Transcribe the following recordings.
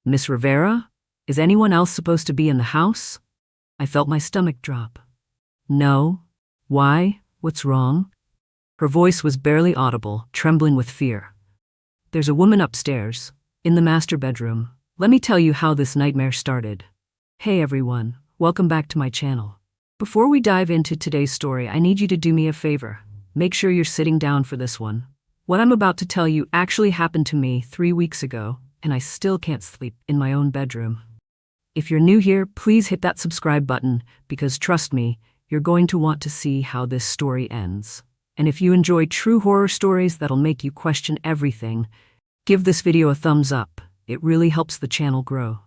Miss Rivera? Is anyone else supposed to be in the house? I felt my stomach drop. No. Why? What's wrong? Her voice was barely audible, trembling with fear. There's a woman upstairs, in the master bedroom. Let me tell you how this nightmare started. Hey everyone, welcome back to my channel. Before we dive into today's story, I need you to do me a favor. Make sure you're sitting down for this one. What I'm about to tell you actually happened to me 3 weeks ago, and I still can't sleep in my own bedroom. If you're new here, please hit that subscribe button, because trust me, you're going to want to see how this story ends. And if you enjoy true horror stories that'll make you question everything, give this video a thumbs up. It really helps the channel grow.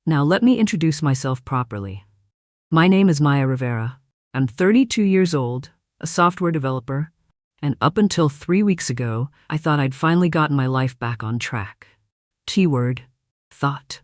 Now let me introduce myself properly. My name is Maya Rivera. I'm 32 years old, a software developer, and up until 3 weeks ago, I thought I'd finally gotten my life back on track. T-word, thought.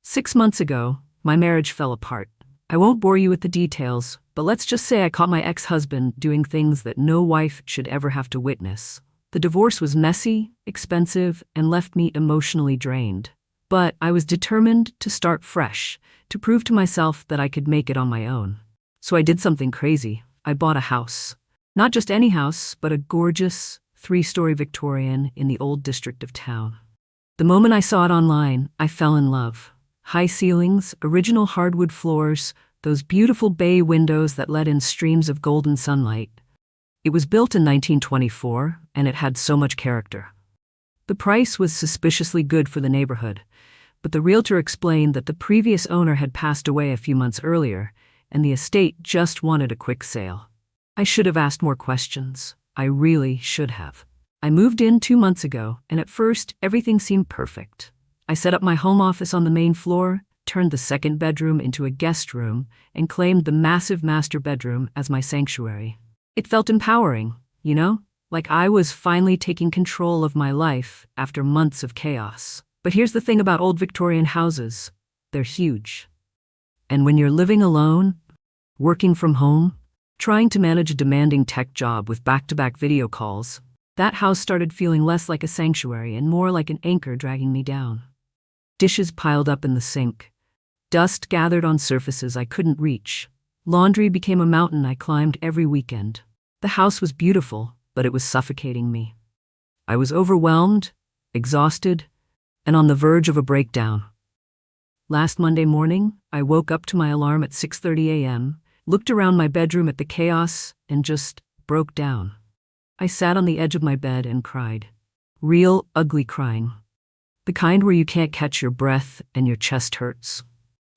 6 months ago, my marriage fell apart. I won't bore you with the details, but let's just say I caught my ex-husband doing things that no wife should ever have to witness. The divorce was messy, expensive, and left me emotionally drained. But I was determined to start fresh, to prove to myself that I could make it on my own. So I did something crazy. I bought a house. Not just any house, but a gorgeous, 3-story Victorian in the old district of town. The moment I saw it online, I fell in love. High ceilings, original hardwood floors, those beautiful bay windows that let in streams of golden sunlight. It was built in 1924, and it had so much character. The price was suspiciously good for the neighborhood, but the realtor explained that the previous owner had passed away a few months earlier, and the estate just wanted a quick sale. I should have asked more questions. I really should have. I moved in 2 months ago, and at first, everything seemed perfect. I set up my home office on the main floor, turned the second bedroom into a guest room, and claimed the massive master bedroom as my sanctuary. It felt empowering, you know? Like I was finally taking control of my life after months of chaos. But here's the thing about old Victorian houses. They're huge. And when you're living alone, working from home, trying to manage a demanding tech job with back-to-back video calls, that house started feeling less like a sanctuary and more like an anchor dragging me down. Dishes piled up in the sink. Dust gathered on surfaces I couldn't reach. Laundry became a mountain I climbed every weekend. The house was beautiful, but it was suffocating me. I was overwhelmed, exhausted, and on the verge of a breakdown. Last Monday morning, I woke up to my alarm at 6:30 a.m., looked around my bedroom at the chaos, and just broke down. I sat on the edge of my bed and cried. Real, ugly crying. The kind where you can't catch your breath and your chest hurts.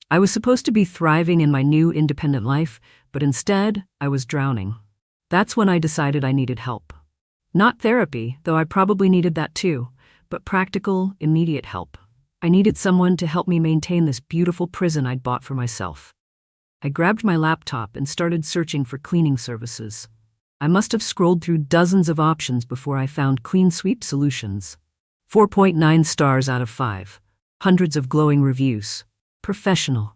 I was supposed to be thriving in my new independent life, but instead, I was drowning. That's when I decided I needed help. Not therapy, though I probably needed that too, but practical, immediate help. I needed someone to help me maintain this beautiful prison I'd bought for myself. I grabbed my laptop and started searching for cleaning services. I must have scrolled through dozens of options before I found Clean Sweep Solutions. 4.9 stars out of 5. Hundreds of glowing reviews. Professional.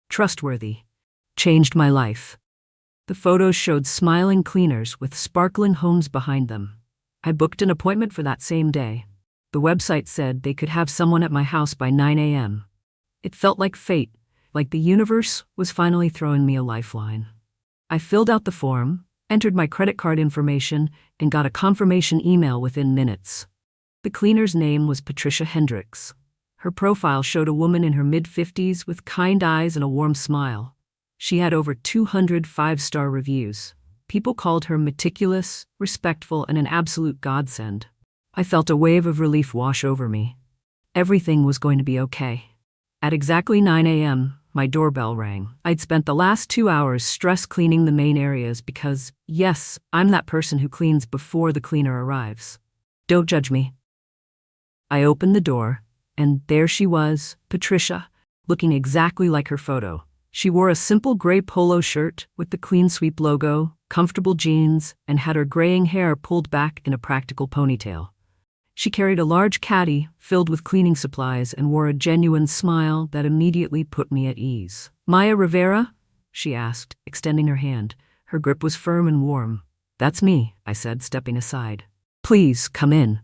Trustworthy. Changed my life. The photos showed smiling cleaners with sparkling homes behind them. I booked an appointment for that same day. The website said they could have someone at my house by 9 a.m. It felt like fate, like the universe was finally throwing me a lifeline. I filled out the form, entered my credit card information, and got a confirmation email within minutes. The cleaner's name was Patricia Hendricks. Her profile showed a woman in her mid-50s with kind eyes and a warm smile. She had over 200 5-star reviews. People called her meticulous, respectful, and an absolute godsend. I felt a wave of relief wash over me. Everything was going to be okay. At exactly 9 a.m., my doorbell rang. I'd spent the last 2 hours stress cleaning the main areas because, yes, I'm that person who cleans before the cleaner arrives. Don't judge me. I opened the door, and there she was, Patricia, looking exactly like her photo. She wore a simple gray polo shirt with the Clean Sweep logo, comfortable jeans, and had her graying hair pulled back in a practical ponytail. She carried a large caddy filled with cleaning supplies and wore a genuine smile that immediately put me at ease. Maya Rivera? She asked, extending her hand. Her grip was firm and warm. That's me, I said, stepping aside. Please, come in.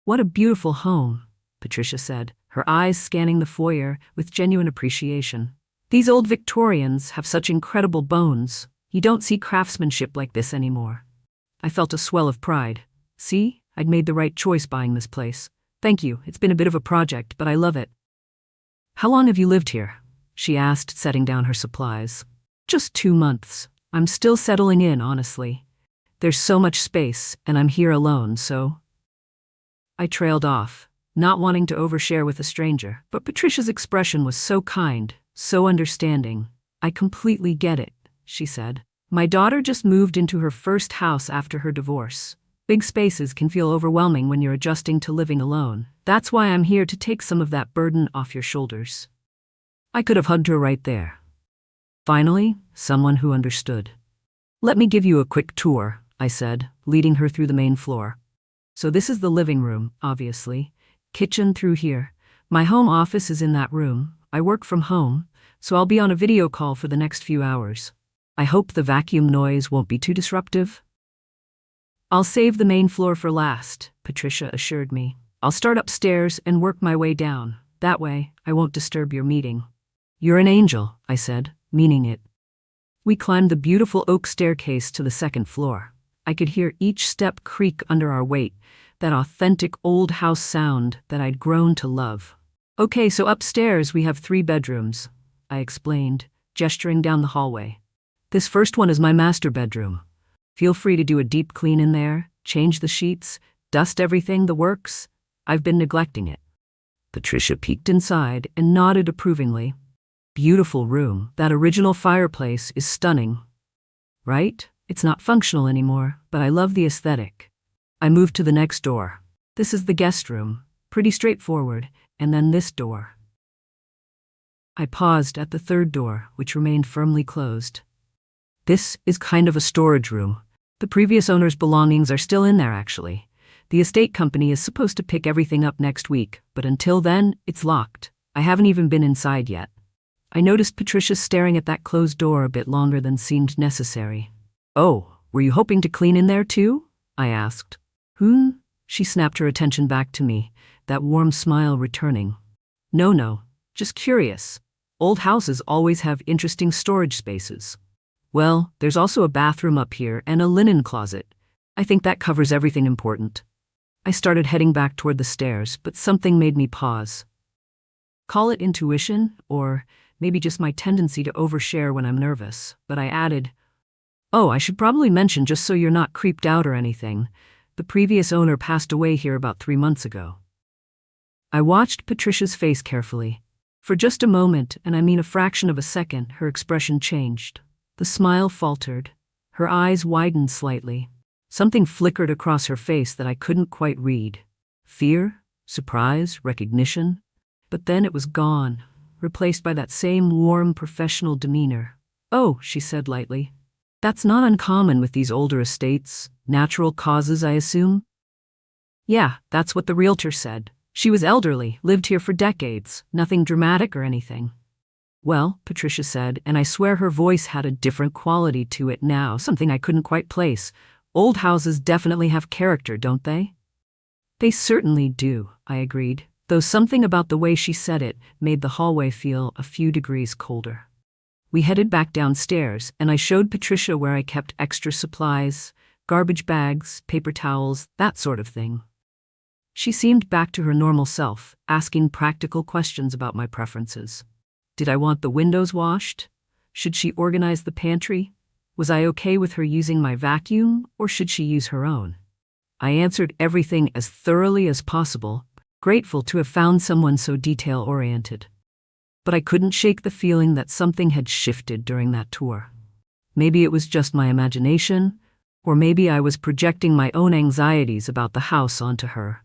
What a beautiful home, Patricia said, her eyes scanning the foyer with genuine appreciation. These old Victorians have such incredible bones. You don't see craftsmanship like this anymore. I felt a swell of pride. See, I'd made the right choice buying this place. Thank you, it's been a bit of a project, but I love it. How long have you lived here? She asked, setting down her supplies. Just 2 months. I'm still settling in, honestly. There's so much space, and I'm here alone, so... I trailed off, not wanting to overshare with a stranger, but Patricia's expression was so kind, so understanding. I completely get it, she said. My daughter just moved into her first house after her divorce. Big spaces can feel overwhelming when you're adjusting to living alone. That's why I'm here to take some of that burden off your shoulders. I could have hugged her right there. Finally, someone who understood. Let me give you a quick tour, I said, leading her through the main floor. So this is the living room, obviously. Kitchen through here. My home office is in that room. I work from home, so I'll be on a video call for the next few hours. I hope the vacuum noise won't be too disruptive. I'll save the main floor for last, Patricia assured me. I'll start upstairs and work my way down. That way, I won't disturb your meeting. You're an angel, I said, meaning it. We climbed the beautiful oak staircase to the second floor. I could hear each step creak under our weight, that authentic old house sound that I'd grown to love. Okay, so upstairs we have 3 bedrooms, I explained, gesturing down the hallway. This first one is my master bedroom. Feel free to do a deep clean in there, change the sheets, dust everything, the works. I've been neglecting it. Patricia peeked inside and nodded approvingly. Beautiful room. That original fireplace is stunning. Right? It's not functional anymore, but I love the aesthetic. I moved to the next door. This is the guest room. Pretty straightforward. And then this door. I paused at the third door, which remained firmly closed. This is kind of a storage room. The previous owner's belongings are still in there, actually. The estate company is supposed to pick everything up next week, but until then, it's locked. I haven't even been inside yet. I noticed Patricia staring at that closed door a bit longer than seemed necessary. Oh, were you hoping to clean in there too? I asked. She snapped her attention back to me, that warm smile returning. No, just curious. Old houses always have interesting storage spaces. Well, there's also a bathroom up here and a linen closet. I think that covers everything important. I started heading back toward the stairs, but something made me pause. Call it intuition, or maybe just my tendency to overshare when I'm nervous, but I added, oh, I should probably mention, just so you're not creeped out or anything, the previous owner passed away here about 3 months ago. I watched Patricia's face carefully. For just a moment, and I mean a fraction of a second, her expression changed. The smile faltered. Her eyes widened slightly. Something flickered across her face that I couldn't quite read. Fear? Surprise? Recognition? But then it was gone, replaced by that same warm, professional demeanor. Oh, she said lightly. That's not uncommon with these older estates. Natural causes, I assume? Yeah, that's what the realtor said. She was elderly, lived here for decades, nothing dramatic or anything. Well, Patricia said, and I swear her voice had a different quality to it now, something I couldn't quite place. Old houses definitely have character, don't they? They certainly do, I agreed, though something about the way she said it made the hallway feel a few degrees colder. We headed back downstairs, and I showed Patricia where I kept extra supplies, garbage bags, paper towels, that sort of thing. She seemed back to her normal self, asking practical questions about my preferences. Did I want the windows washed? Should she organize the pantry? Was I okay with her using my vacuum, or should she use her own? I answered everything as thoroughly as possible, grateful to have found someone so detail-oriented. But I couldn't shake the feeling that something had shifted during that tour. Maybe it was just my imagination, or maybe I was projecting my own anxieties about the house onto her.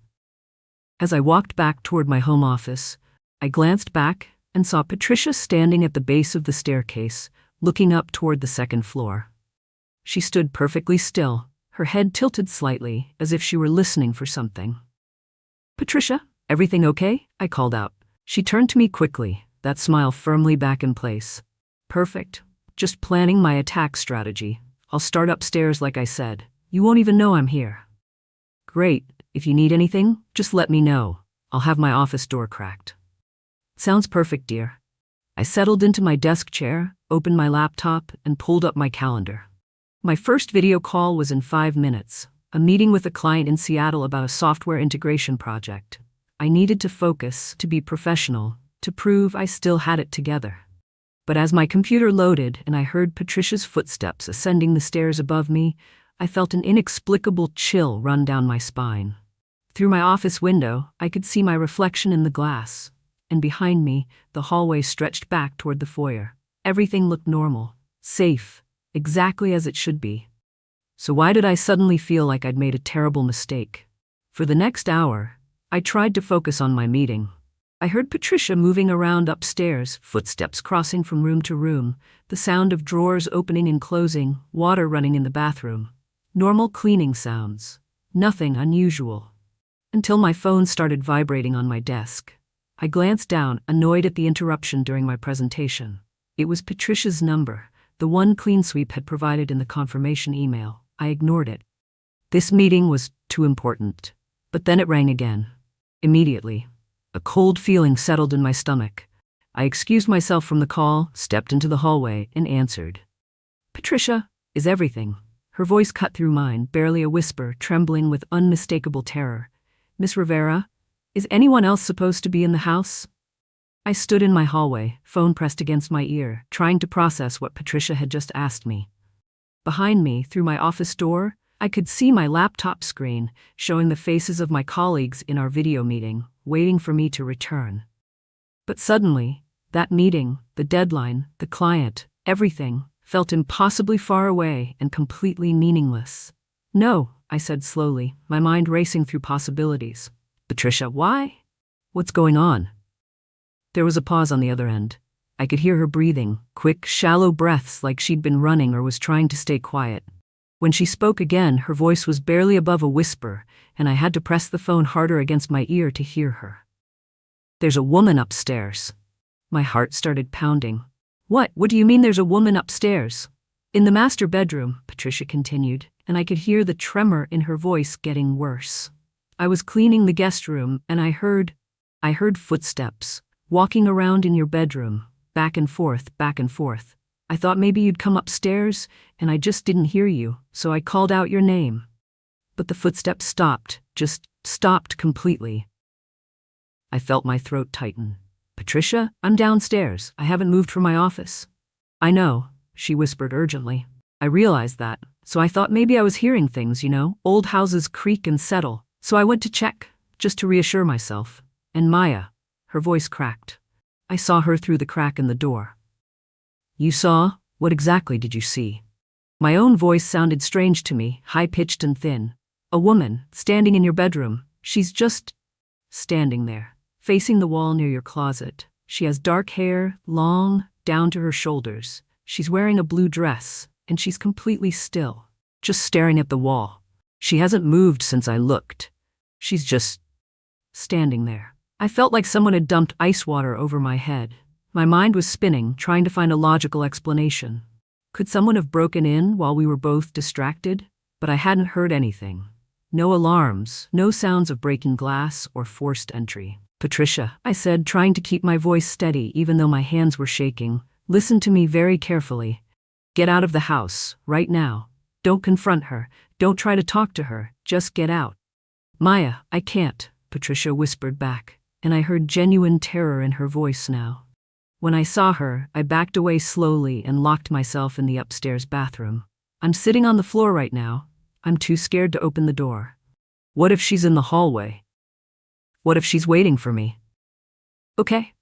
As I walked back toward my home office, I glanced back and saw Patricia standing at the base of the staircase, looking up toward the second floor. She stood perfectly still, her head tilted slightly, as if she were listening for something. Patricia, everything okay? I called out. She turned to me quickly, that smile firmly back in place. Perfect. Just planning my attack strategy. I'll start upstairs like I said. You won't even know I'm here. Great. If you need anything, just let me know. I'll have my office door cracked. Sounds perfect, dear. I settled into my desk chair, opened my laptop, and pulled up my calendar. My first video call was in 5 minutes, a meeting with a client in Seattle about a software integration project. I needed to focus, to be professional, to prove I still had it together. But as my computer loaded and I heard Patricia's footsteps ascending the stairs above me, I felt an inexplicable chill run down my spine. Through my office window, I could see my reflection in the glass, and behind me, the hallway stretched back toward the foyer. Everything looked normal, safe, exactly as it should be. So why did I suddenly feel like I'd made a terrible mistake? For the next hour, I tried to focus on my meeting. I heard Patricia moving around upstairs, footsteps crossing from room to room, the sound of drawers opening and closing, water running in the bathroom. Normal cleaning sounds. Nothing unusual. Until my phone started vibrating on my desk. I glanced down, annoyed at the interruption during my presentation. It was Patricia's number, the one CleanSweep had provided in the confirmation email. I ignored it. This meeting was too important. But then it rang again. Immediately, a cold feeling settled in my stomach. I excused myself from the call, stepped into the hallway, and answered. "Patricia, is everything?" Her voice cut through mine, barely a whisper, trembling with unmistakable terror. "Miss Rivera, is anyone else supposed to be in the house?" I stood in my hallway, phone pressed against my ear, trying to process what Patricia had just asked me. Behind me, through my office door, I could see my laptop screen, showing the faces of my colleagues in our video meeting, waiting for me to return. But suddenly, that meeting, the deadline, the client, everything, felt impossibly far away and completely meaningless. "No," I said slowly, my mind racing through possibilities. "Patricia, why? What's going on?" There was a pause on the other end. I could hear her breathing, quick, shallow breaths like she'd been running or was trying to stay quiet. When she spoke again, her voice was barely above a whisper, and I had to press the phone harder against my ear to hear her. "There's a woman upstairs." My heart started pounding. What do you mean there's a woman upstairs?" "In the master bedroom," Patricia continued, and I could hear the tremor in her voice getting worse. "I was cleaning the guest room, and I heard footsteps, walking around in your bedroom, back and forth, back and forth. I thought maybe you'd come upstairs, and I just didn't hear you, so I called out your name. But the footsteps stopped, just stopped completely." I felt my throat tighten. "Patricia, I'm downstairs. I haven't moved from my office." "I know," she whispered urgently. "I realized that, so I thought maybe I was hearing things, old houses creak and settle. So I went to check, just to reassure myself. And Maya," her voice cracked. I saw her through the crack in the door. "You saw? What exactly did you see?" My own voice sounded strange to me, high-pitched and thin. "A woman, standing in your bedroom. She's just standing there, facing the wall near your closet. She has dark hair, long, down to her shoulders. She's wearing a blue dress, and she's completely still, just staring at the wall. She hasn't moved since I looked. She's just standing there." I felt like someone had dumped ice water over my head. My mind was spinning, trying to find a logical explanation. Could someone have broken in while we were both distracted? But I hadn't heard anything. No alarms, no sounds of breaking glass or forced entry. "Patricia," I said, trying to keep my voice steady even though my hands were shaking, "listen to me very carefully. Get out of the house, right now. Don't confront her. Don't try to talk to her. Just get out." "Maya, I can't," Patricia whispered back, and I heard genuine terror in her voice now. When I saw her, I backed away slowly and locked myself in the upstairs bathroom. "I'm sitting on the floor right now. I'm too scared to open the door. What if she's in the hallway? What if she's waiting for me?" Okay,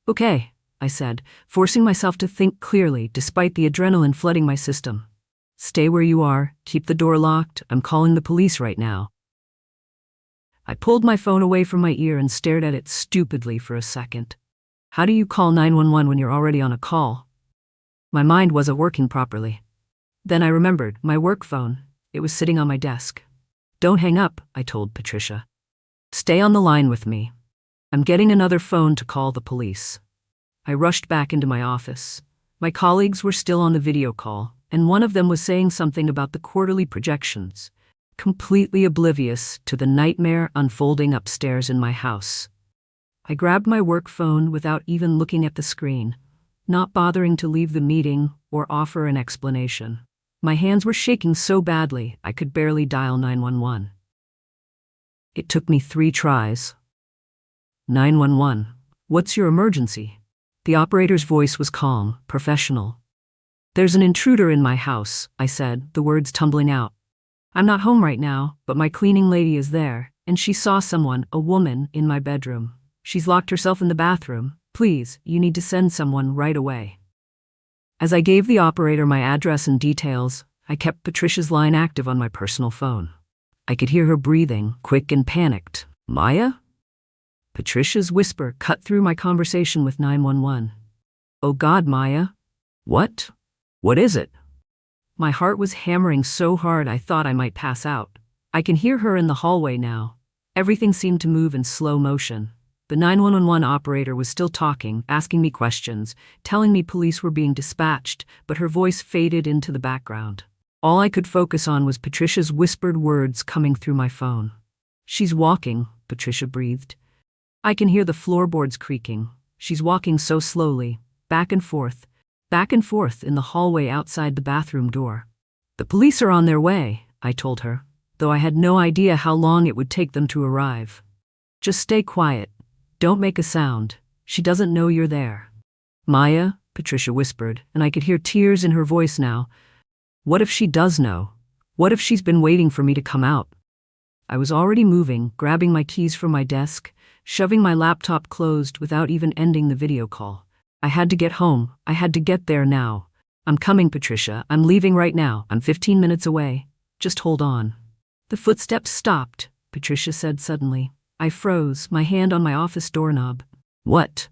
I said, forcing myself to think clearly despite the adrenaline flooding my system. "Stay where you are, keep the door locked, I'm calling the police right now." I pulled my phone away from my ear and stared at it stupidly for a second. How do you call 911 when you're already on a call? My mind wasn't working properly. Then I remembered my work phone. It was sitting on my desk. "Don't hang up," I told Patricia. "Stay on the line with me. I'm getting another phone to call the police." I rushed back into my office. My colleagues were still on the video call, and one of them was saying something about the quarterly projections, completely oblivious to the nightmare unfolding upstairs in my house. I grabbed my work phone without even looking at the screen, not bothering to leave the meeting or offer an explanation. My hands were shaking so badly I could barely dial 911. It took me 3 tries. 911. What's your emergency? The operator's voice was calm, professional. There's an intruder in my house, I said, the words tumbling out. I'm not home right now, but my cleaning lady is there, and she saw someone, a woman, in my bedroom. She's locked herself in the bathroom. Please, you need to send someone right away. As I gave the operator my address and details, I kept Patricia's line active on my personal phone. I could hear her breathing, quick and panicked. Maya? Patricia's whisper cut through my conversation with 911. Oh God, Maya. What? What is it? My heart was hammering so hard I thought I might pass out. I can hear her in the hallway now. Everything seemed to move in slow motion. The 911 operator was still talking, asking me questions, telling me police were being dispatched, but her voice faded into the background. All I could focus on was Patricia's whispered words coming through my phone. She's walking, Patricia breathed. I can hear the floorboards creaking. She's walking so slowly, back and forth in the hallway outside the bathroom door. The police are on their way, I told her, though I had no idea how long it would take them to arrive. Just stay quiet. Don't make a sound. She doesn't know you're there. Maya, Patricia whispered, and I could hear tears in her voice now. What if she does know? What if she's been waiting for me to come out? I was already moving, grabbing my keys from my desk, shoving my laptop closed without even ending the video call. I had to get home. I had to get there now. I'm coming, Patricia. I'm leaving right now. I'm 15 minutes away. Just hold on. The footsteps stopped, Patricia said suddenly. I froze, my hand on my office doorknob. What?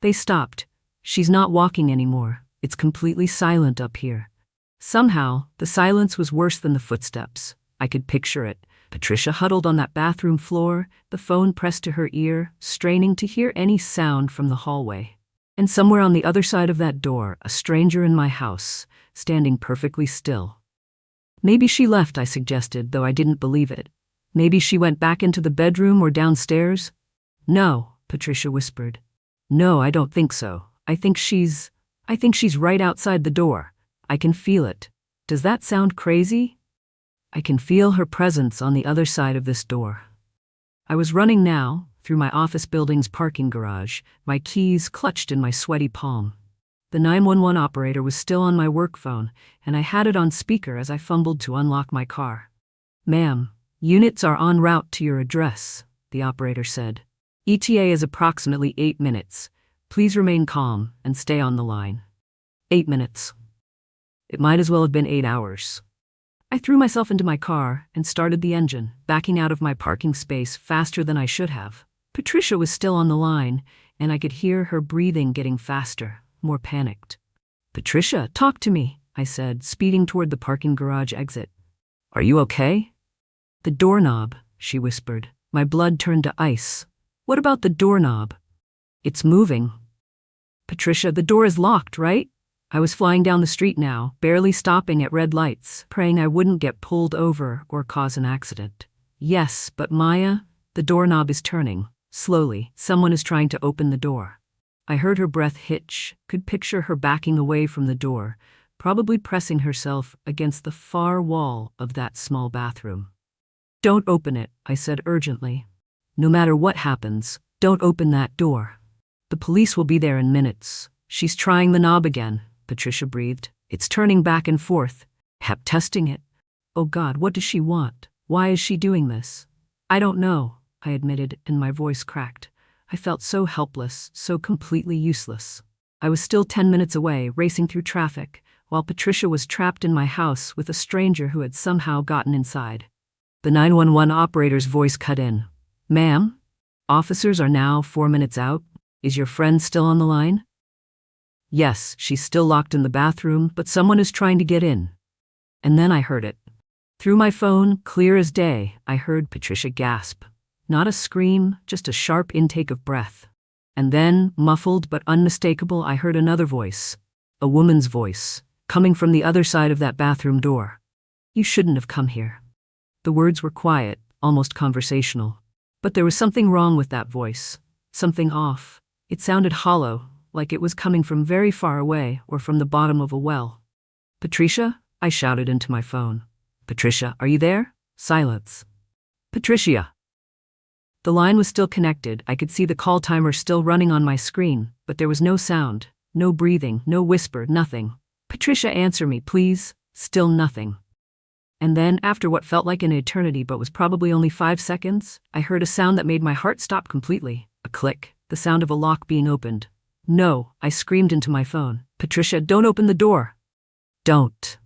They stopped. She's not walking anymore. It's completely silent up here. Somehow, the silence was worse than the footsteps. I could picture it. Patricia huddled on that bathroom floor, the phone pressed to her ear, straining to hear any sound from the hallway. And somewhere on the other side of that door, a stranger in my house, standing perfectly still. Maybe she left, I suggested, though I didn't believe it. Maybe she went back into the bedroom or downstairs? No, Patricia whispered. No, I don't think so. I think she's right outside the door. I can feel it. Does that sound crazy? I can feel her presence on the other side of this door. I was running now, through my office building's parking garage, my keys clutched in my sweaty palm. The 911 operator was still on my work phone, and I had it on speaker as I fumbled to unlock my car. Ma'am, units are en route to your address, the operator said. ETA is approximately 8 minutes. Please remain calm and stay on the line. 8 minutes. It might as well have been 8 hours. I threw myself into my car and started the engine, backing out of my parking space faster than I should have. Patricia was still on the line, and I could hear her breathing getting faster, more panicked. Patricia, talk to me, I said, speeding toward the parking garage exit. Are you okay? The doorknob, she whispered. My blood turned to ice. What about the doorknob? It's moving. Patricia, the door is locked, right? I was flying down the street now, barely stopping at red lights, praying I wouldn't get pulled over or cause an accident. Yes, but Maya, the doorknob is turning. Slowly, someone is trying to open the door. I heard her breath hitch, could picture her backing away from the door, probably pressing herself against the far wall of that small bathroom. Don't open it, I said urgently. No matter what happens, don't open that door. The police will be there in minutes. She's trying the knob again, Patricia breathed. It's turning back and forth. Kept testing it. Oh God, what does she want? Why is she doing this? I don't know, I admitted, and my voice cracked. I felt so helpless, so completely useless. I was still 10 minutes away, racing through traffic, while Patricia was trapped in my house with a stranger who had somehow gotten inside. The 911 operator's voice cut in. Ma'am, officers are now 4 minutes out. Is your friend still on the line? Yes, she's still locked in the bathroom, but someone is trying to get in. And then I heard it. Through my phone, clear as day, I heard Patricia gasp. Not a scream, just a sharp intake of breath. And then, muffled but unmistakable, I heard another voice. A woman's voice, coming from the other side of that bathroom door. You shouldn't have come here. The words were quiet, almost conversational. But there was something wrong with that voice. something off. It sounded hollow, like it was coming from very far away or from the bottom of a well. "Patricia?" I shouted into my phone. "Patricia, are you there?" Silence. "Patricia." The line was still connected. I could see the call timer still running on my screen, but there was no sound, no breathing, no whisper, nothing. "Patricia, answer me, please." Still nothing. And then, after what felt like an eternity but was probably only 5 seconds, I heard a sound that made my heart stop completely. A click, the sound of a lock being opened. "No," I screamed into my phone. "Patricia, don't open the door." "Don't."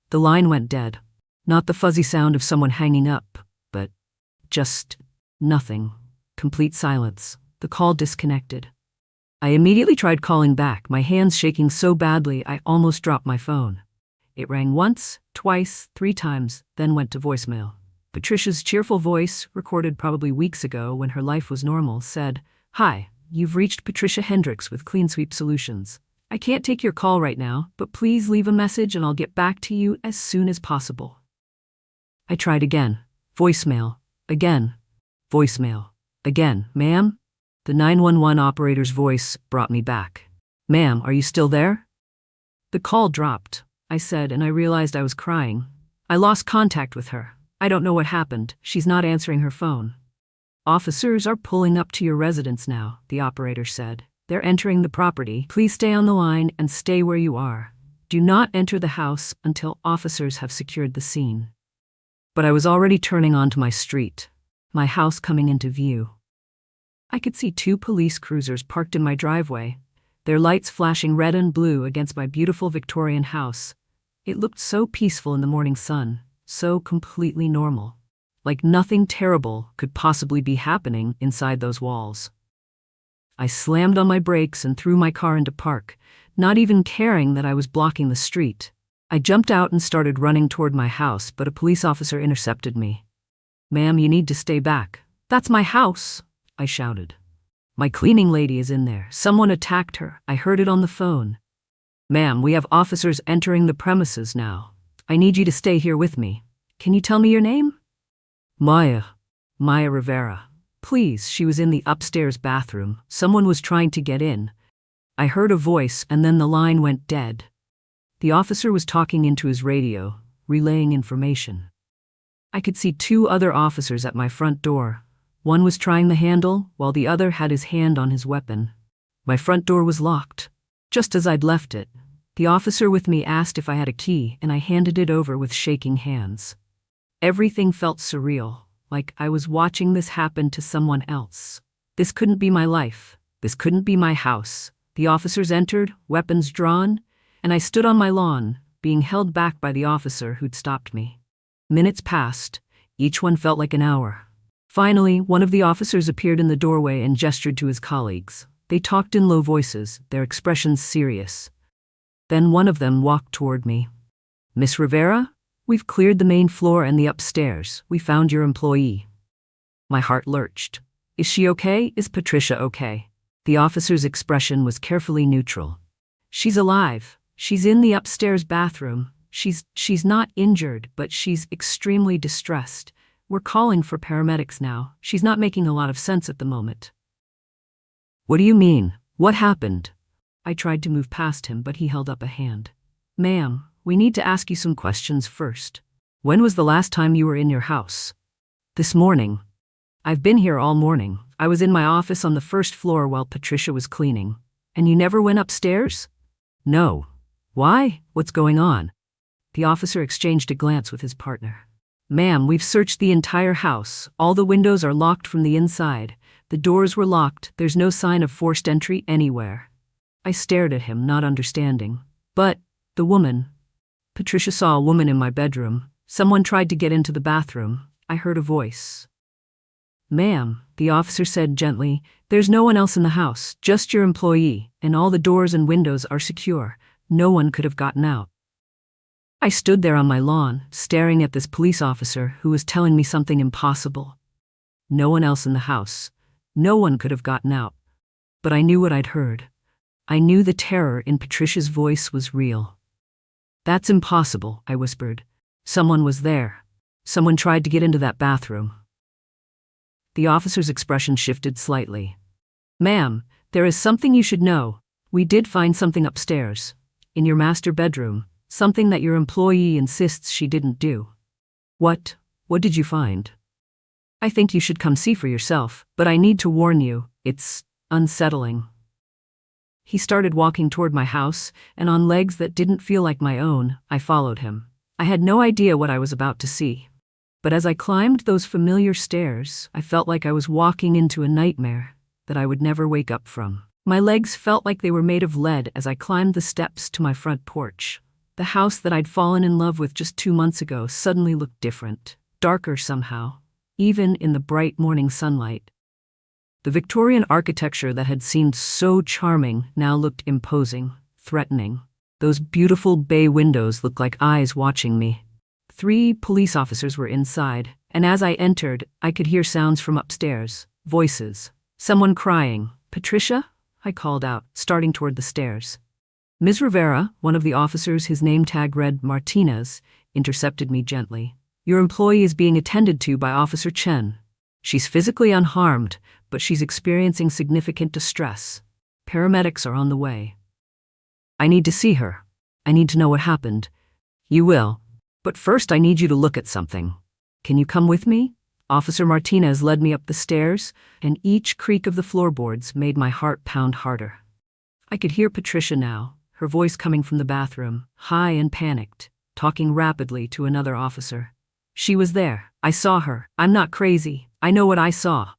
The line went dead. Not the fuzzy sound of someone hanging up, but just nothing. Complete silence. The call disconnected. I immediately tried calling back, my hands shaking so badly I almost dropped my phone. It rang once, twice, 3 times, then went to voicemail. Patricia's cheerful voice, recorded probably weeks ago when her life was normal, said, "Hi, you've reached Patricia Hendricks with Clean Sweep Solutions. I can't take your call right now, but please leave a message and I'll get back to you as soon as possible." I tried again. Voicemail. Again. Voicemail. Again. "Ma'am?" The 911 operator's voice brought me back. "Ma'am, are you still there?" The call dropped, I said, and I realized I was crying. "I lost contact with her. I don't know what happened. She's not answering her phone." "Officers are pulling up to your residence now," the operator said. "They're entering the property. Please stay on the line and stay where you are. Do not enter the house until officers have secured the scene." But I was already turning onto my street, my house coming into view. I could see 2 police cruisers parked in my driveway, their lights flashing red and blue against my beautiful Victorian house. It looked so peaceful in the morning sun, so completely normal. Like nothing terrible could possibly be happening inside those walls. I slammed on my brakes and threw my car into park, not even caring that I was blocking the street. I jumped out and started running toward my house, but a police officer intercepted me. "Ma'am, you need to stay back." "That's my house," I shouted. "My cleaning lady is in there. Someone attacked her. I heard it on the phone." "Ma'am, we have officers entering the premises now. I need you to stay here with me. Can you tell me your name?" "Maya Rivera." "Please," she was in the upstairs bathroom. Someone was trying to get in. I heard a voice and then the line went dead. The officer was talking into his radio, relaying information. I could see 2 other officers at my front door. One was trying the handle, while the other had his hand on his weapon. My front door was locked. Just as I'd left it, the officer with me asked if I had a key, and I handed it over with shaking hands. Everything felt surreal, like I was watching this happen to someone else. This couldn't be my life. This couldn't be my house. The officers entered, weapons drawn, and I stood on my lawn, being held back by the officer who'd stopped me. Minutes passed. Each one felt like an hour. Finally, one of the officers appeared in the doorway and gestured to his colleagues. They talked in low voices, their expressions serious. Then one of them walked toward me. "Miss Rivera, we've cleared the main floor and the upstairs. We found your employee." My heart lurched. "Is she okay? Is Patricia okay?" The officer's expression was carefully neutral. "She's alive. She's in the upstairs bathroom. She's not injured, but she's extremely distressed. We're calling for paramedics now. She's not making a lot of sense at the moment." "What do you mean? What happened?" I tried to move past him, but he held up a hand. "Ma'am, we need to ask you some questions first. When was the last time you were in your house?" "This morning." "I've been here all morning. I was in my office on the first floor while Patricia was cleaning." "And you never went upstairs?" "No." "Why? What's going on?" The officer exchanged a glance with his partner. "Ma'am, we've searched the entire house. All the windows are locked from the inside. The doors were locked. There's no sign of forced entry anywhere." I stared at him, not understanding. "But, the woman." Patricia saw a woman in my bedroom. Someone tried to get into the bathroom. I heard a voice. "Ma'am," the officer said gently, "there's no one else in the house, just your employee, and all the doors and windows are secure. No one could have gotten out." I stood there on my lawn, staring at this police officer who was telling me something impossible. No one else in the house. No one could have gotten out. But I knew what I'd heard. I knew the terror in Patricia's voice was real. "That's impossible," I whispered. "Someone was there. Someone tried to get into that bathroom." The officer's expression shifted slightly. Ma'am, there is something you should know. We did find something upstairs. In your master bedroom. Something that your employee insists she didn't do. What? What did you find? I think you should come see for yourself, but I need to warn you, it's unsettling. He started walking toward my house, and on legs that didn't feel like my own, I followed him. I had no idea what I was about to see. But as I climbed those familiar stairs, I felt like I was walking into a nightmare that I would never wake up from. My legs felt like they were made of lead as I climbed the steps to my front porch. The house that I'd fallen in love with just 2 months ago suddenly looked different, darker somehow, even in the bright morning sunlight. The Victorian architecture that had seemed so charming now looked imposing, threatening. Those beautiful bay windows looked like eyes watching me. 3 police officers were inside, and as I entered, I could hear sounds from upstairs, voices. Someone crying. "Patricia?" I called out, starting toward the stairs. Ms. Rivera, one of the officers, his name tag read Martinez, intercepted me gently. "Your employee is being attended to by Officer Chen. She's physically unharmed, but she's experiencing significant distress. Paramedics are on the way." "I need to see her. I need to know what happened." "You will. But first I need you to look at something. Can you come with me?" Officer Martinez led me up the stairs, and each creak of the floorboards made my heart pound harder. I could hear Patricia now, her voice coming from the bathroom, high and panicked, talking rapidly to another officer. She was there. I saw her. I'm not crazy. I know what I saw.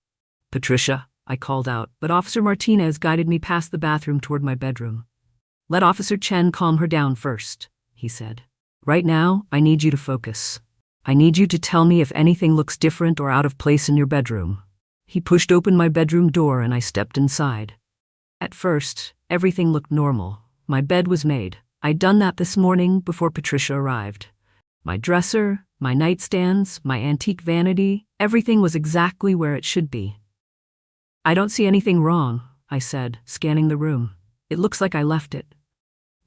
"Patricia," I called out, but Officer Martinez guided me past the bathroom toward my bedroom. "Let Officer Chen calm her down first," he said. "Right now, I need you to focus. I need you to tell me if anything looks different or out of place in your bedroom." He pushed open my bedroom door and I stepped inside. At first, everything looked normal. My bed was made. I'd done that this morning before Patricia arrived. My dresser, my nightstands, my antique vanity, everything was exactly where it should be. "I don't see anything wrong," I said, scanning the room. "It looks like I left it."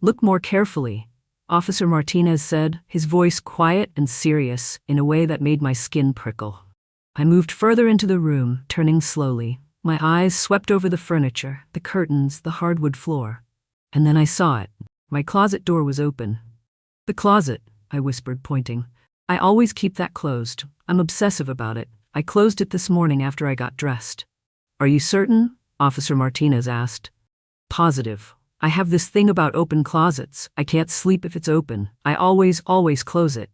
"Look more carefully," Officer Martinez said, his voice quiet and serious in a way that made my skin prickle. I moved further into the room, turning slowly. My eyes swept over the furniture, the curtains, the hardwood floor. And then I saw it. My closet door was open. "The closet," I whispered, pointing. "I always keep that closed. I'm obsessive about it. I closed it this morning after I got dressed." "Are you certain?" Officer Martinez asked. "Positive. I have this thing about open closets. I can't sleep if it's open. I always close it."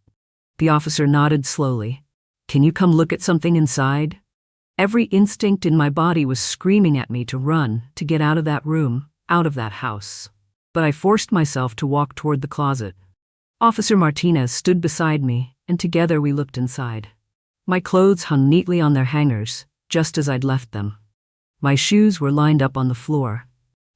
The officer nodded slowly. "Can you come look at something inside?" Every instinct in my body was screaming at me to run, to get out of that room, out of that house. But I forced myself to walk toward the closet. Officer Martinez stood beside me, and together we looked inside. My clothes hung neatly on their hangers, just as I'd left them. My shoes were lined up on the floor.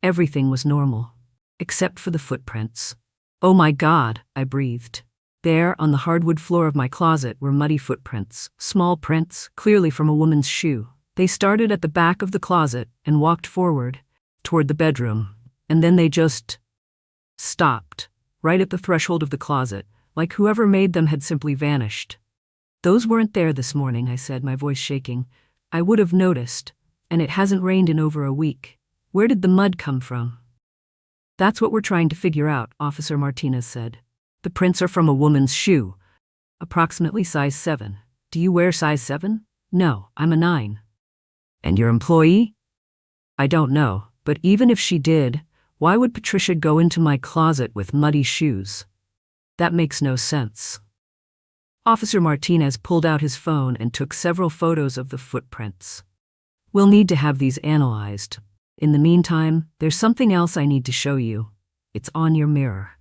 Everything was normal, except for the footprints. "Oh my God," I breathed. There, on the hardwood floor of my closet, were muddy footprints, small prints, clearly from a woman's shoe. They started at the back of the closet and walked forward, toward the bedroom, and then they just stopped, right at the threshold of the closet, like whoever made them had simply vanished. "Those weren't there this morning," I said, my voice shaking. "I would have noticed, and it hasn't rained in over a week. Where did the mud come from?" "That's what we're trying to figure out," Officer Martinez said. "The prints are from a woman's shoe, approximately size 7. Do you wear size 7? No, I'm a 9. "And your employee?" "I don't know, but even if she did, why would Patricia go into my closet with muddy shoes? That makes no sense." Officer Martinez pulled out his phone and took several photos of the footprints. "We'll need to have these analyzed. In the meantime, there's something else I need to show you. It's on your mirror."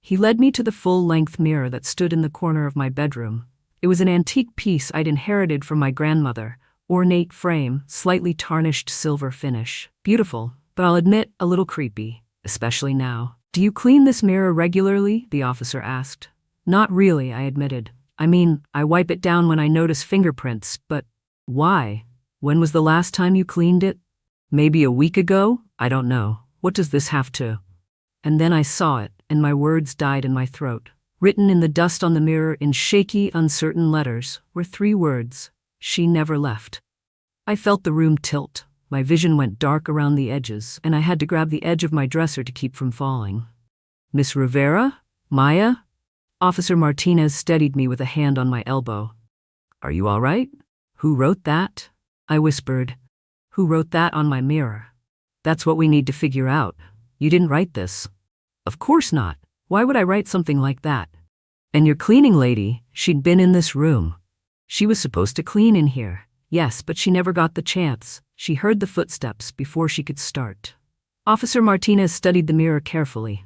He led me to the full-length mirror that stood in the corner of my bedroom. It was an antique piece I'd inherited from my grandmother, ornate frame, slightly tarnished silver finish. Beautiful, but I'll admit, a little creepy, especially now. "Do you clean this mirror regularly?" the officer asked. "Not really," I admitted. "I mean, I wipe it down when I notice fingerprints, but why? When was the last time you cleaned it?" "Maybe a week ago? I don't know. What does this have to?" And then I saw it, and my words died in my throat. Written in the dust on the mirror in shaky, uncertain letters were 3 words: "She never left." I felt the room tilt. My vision went dark around the edges, and I had to grab the edge of my dresser to keep from falling. Miss Rivera? Maya? Officer Martinez steadied me with a hand on my elbow. Are you all right? Who wrote that? I whispered. Who wrote that on my mirror? That's what we need to figure out. You didn't write this. Of course not. Why would I write something like that? And your cleaning lady, she'd been in this room. She was supposed to clean in here. Yes, but she never got the chance. She heard the footsteps before she could start. Officer Martinez studied the mirror carefully.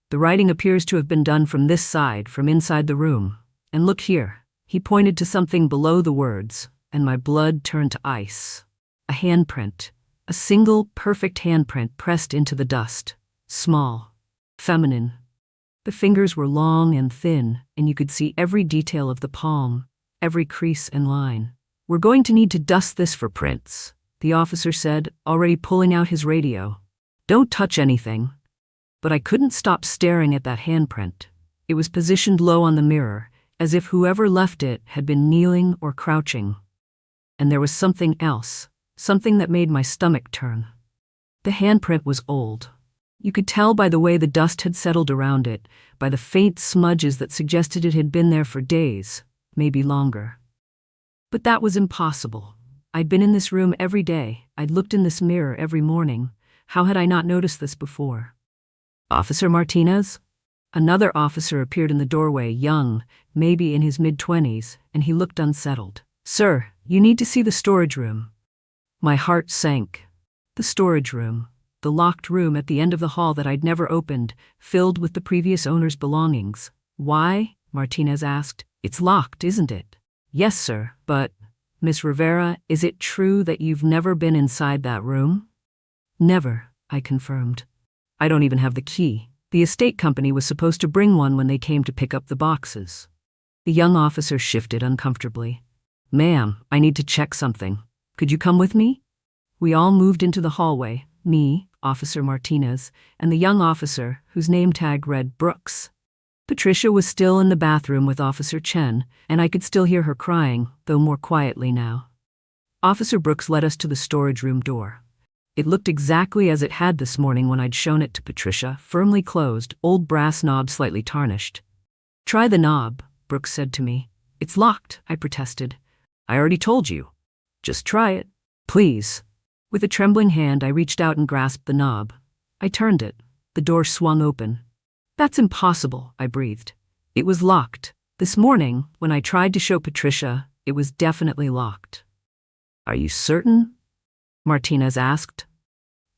The writing appears to have been done from this side, from inside the room. And look here. He pointed to something below the words, and my blood turned to ice. A handprint. A single, perfect handprint pressed into the dust. Small. Feminine. The fingers were long and thin, and you could see every detail of the palm, every crease and line. We're going to need to dust this for prints, the officer said, already pulling out his radio. Don't touch anything. But I couldn't stop staring at that handprint. It was positioned low on the mirror, as if whoever left it had been kneeling or crouching. And there was something else, something that made my stomach turn. The handprint was old. You could tell by the way the dust had settled around it, by the faint smudges that suggested it had been there for days, maybe longer. But that was impossible. I'd been in this room every day. I'd looked in this mirror every morning. How had I not noticed this before? Officer Martinez? Another officer appeared in the doorway, young, maybe in his mid-20s, and he looked unsettled. Sir, you need to see the storage room. My heart sank. The storage room. The locked room at the end of the hall that I'd never opened, filled with the previous owner's belongings. Why? Martinez asked. It's locked, isn't it? Yes, sir, but, Miss Rivera, is it true that you've never been inside that room? Never, I confirmed. I don't even have the key. The estate company was supposed to bring one when they came to pick up the boxes. The young officer shifted uncomfortably. Ma'am, I need to check something. Could you come with me? We all moved into the hallway, me, Officer Martinez, and the young officer, whose name tag read Brooks. Patricia was still in the bathroom with Officer Chen, and I could still hear her crying, though more quietly now. Officer Brooks led us to the storage room door. It looked exactly as it had this morning when I'd shown it to Patricia, firmly closed, old brass knob slightly tarnished. Try the knob, Brooks said to me. It's locked, I protested. I already told you. Just try it. Please. With a trembling hand, I reached out and grasped the knob. I turned it. The door swung open. That's impossible, I breathed. It was locked. This morning, when I tried to show Patricia, it was definitely locked. Are you certain? Martinez asked.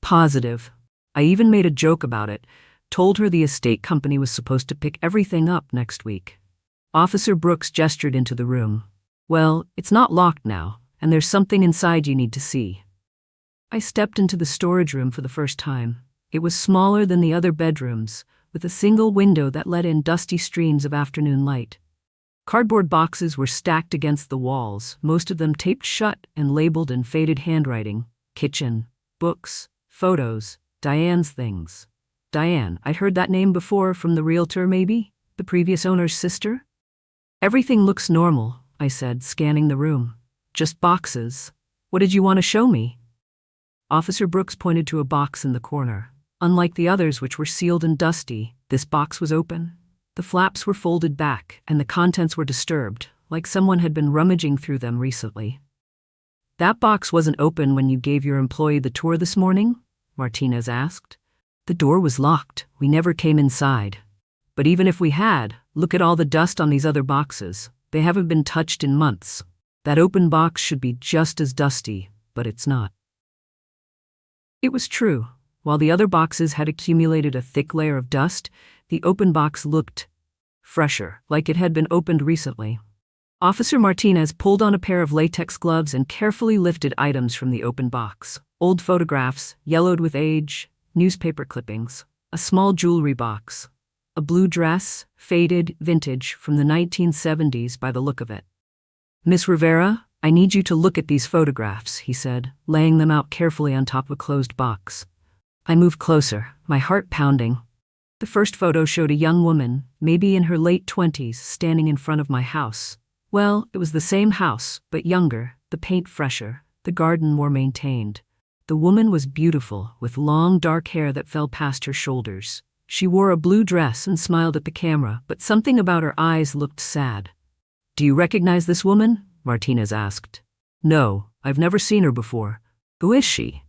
Positive. I even made a joke about it, told her the estate company was supposed to pick everything up next week. Officer Brooks gestured into the room. Well, it's not locked now, and there's something inside you need to see. I stepped into the storage room for the first time. It was smaller than the other bedrooms, with a single window that let in dusty streams of afternoon light. Cardboard boxes were stacked against the walls, most of them taped shut and labeled in faded handwriting. Kitchen, books, photos, Diane's things. Diane, I'd heard that name before from the realtor maybe? The previous owner's sister? Everything looks normal, I said, scanning the room. Just boxes. What did you want to show me? Officer Brooks pointed to a box in the corner. Unlike the others, which were sealed and dusty, this box was open. The flaps were folded back, and the contents were disturbed, like someone had been rummaging through them recently. That box wasn't open when you gave your employee the tour this morning? Martinez asked. The door was locked. We never came inside. But even if we had, look at all the dust on these other boxes. They haven't been touched in months. That open box should be just as dusty, but it's not. It was true. While the other boxes had accumulated a thick layer of dust, the open box looked fresher, like it had been opened recently. Officer Martinez pulled on a pair of latex gloves and carefully lifted items from the open box. Old photographs, yellowed with age, newspaper clippings, a small jewelry box, a blue dress, faded, vintage, from the 1970s by the look of it. Miss Rivera, I need you to look at these photographs, he said, laying them out carefully on top of a closed box. I moved closer, my heart pounding. The first photo showed a young woman, maybe in her late 20s, standing in front of my house. Well, it was the same house, but younger, the paint fresher, the garden more maintained. The woman was beautiful, with long dark hair that fell past her shoulders. She wore a blue dress and smiled at the camera, but something about her eyes looked sad. "Do you recognize this woman?" Martinez asked. "No, I've never seen her before. Who is she?"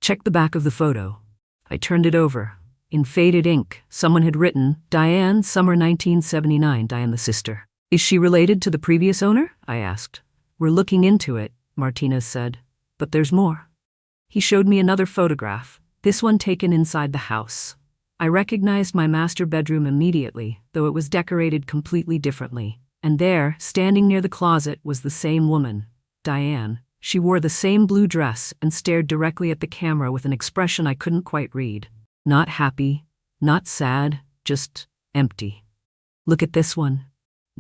"Check the back of the photo." I turned it over. In faded ink, someone had written, "Diane, summer 1979, Diane the sister." "Is she related to the previous owner?" I asked. "We're looking into it," Martinez said. "But there's more." He showed me another photograph, this one taken inside the house. I recognized my master bedroom immediately, though it was decorated completely differently. And there, standing near the closet, was the same woman, Diane. She wore the same blue dress and stared directly at the camera with an expression I couldn't quite read. Not happy, not sad, just empty. "Look at this one,"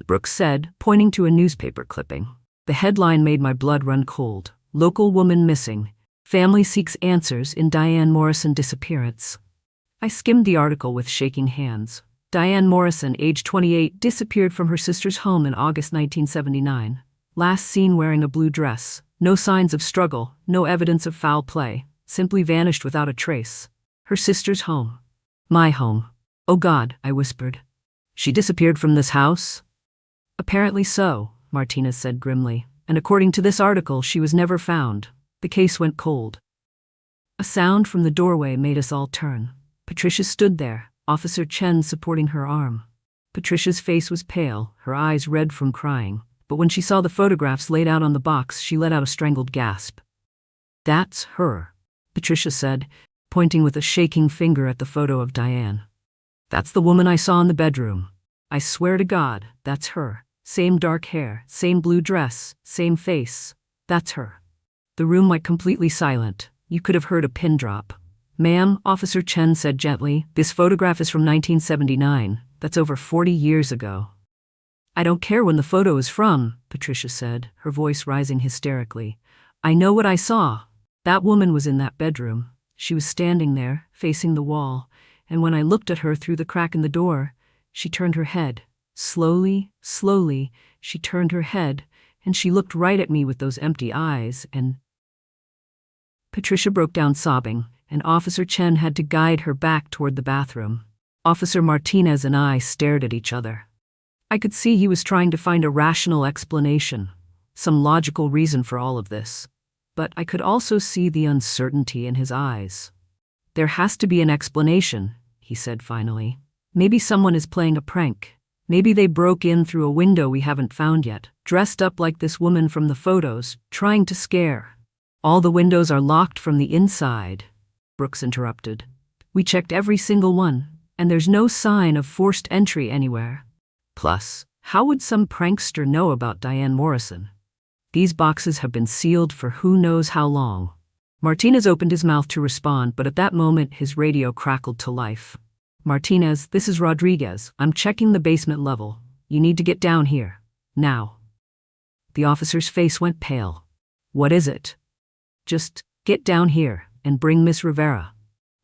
Brooks said, pointing to a newspaper clipping. The headline made my blood run cold. "Local woman missing. Family seeks answers in Diane Morrison disappearance." I skimmed the article with shaking hands. Diane Morrison, age 28, disappeared from her sister's home in August 1979. Last seen wearing a blue dress. No signs of struggle, no evidence of foul play. Simply vanished without a trace. Her sister's home. My home. "Oh God," I whispered. "She disappeared from this house?" "Apparently so," Martinez said grimly. "And according to this article, she was never found." The case went cold. A sound from the doorway made us all turn. Patricia stood there, Officer Chen supporting her arm. Patricia's face was pale, her eyes red from crying, but when she saw the photographs laid out on the box, she let out a strangled gasp. "That's her," Patricia said, pointing with a shaking finger at the photo of Diane. "That's the woman I saw in the bedroom. I swear to God, that's her. Same dark hair, same blue dress, same face. That's her." The room went completely silent. You could have heard a pin drop. "Ma'am," Officer Chen said gently, "this photograph is from 1979. That's over 40 years ago." "I don't care when the photo is from," Patricia said, her voice rising hysterically. "I know what I saw. That woman was in that bedroom. She was standing there, facing the wall, and when I looked at her through the crack in the door, she turned her head. Slowly, slowly, she turned her head, and she looked right at me with those empty eyes, and—" Patricia broke down sobbing, and Officer Chen had to guide her back toward the bathroom. Officer Martinez and I stared at each other. I could see he was trying to find a rational explanation, some logical reason for all of this. But I could also see the uncertainty in his eyes. "There has to be an explanation," he said finally. "Maybe someone is playing a prank. Maybe they broke in through a window we haven't found yet, dressed up like this woman from the photos, trying to scare." "All the windows are locked from the inside," Brooks interrupted. "We checked every single one, and there's no sign of forced entry anywhere. Plus, how would some prankster know about Diane Morrison? These boxes have been sealed for who knows how long." Martinez opened his mouth to respond, but at that moment his radio crackled to life. "Martinez, this is Rodriguez. I'm checking the basement level. You need to get down here. Now." The officer's face went pale. "What is it?" "Just get down here and bring Miss Rivera."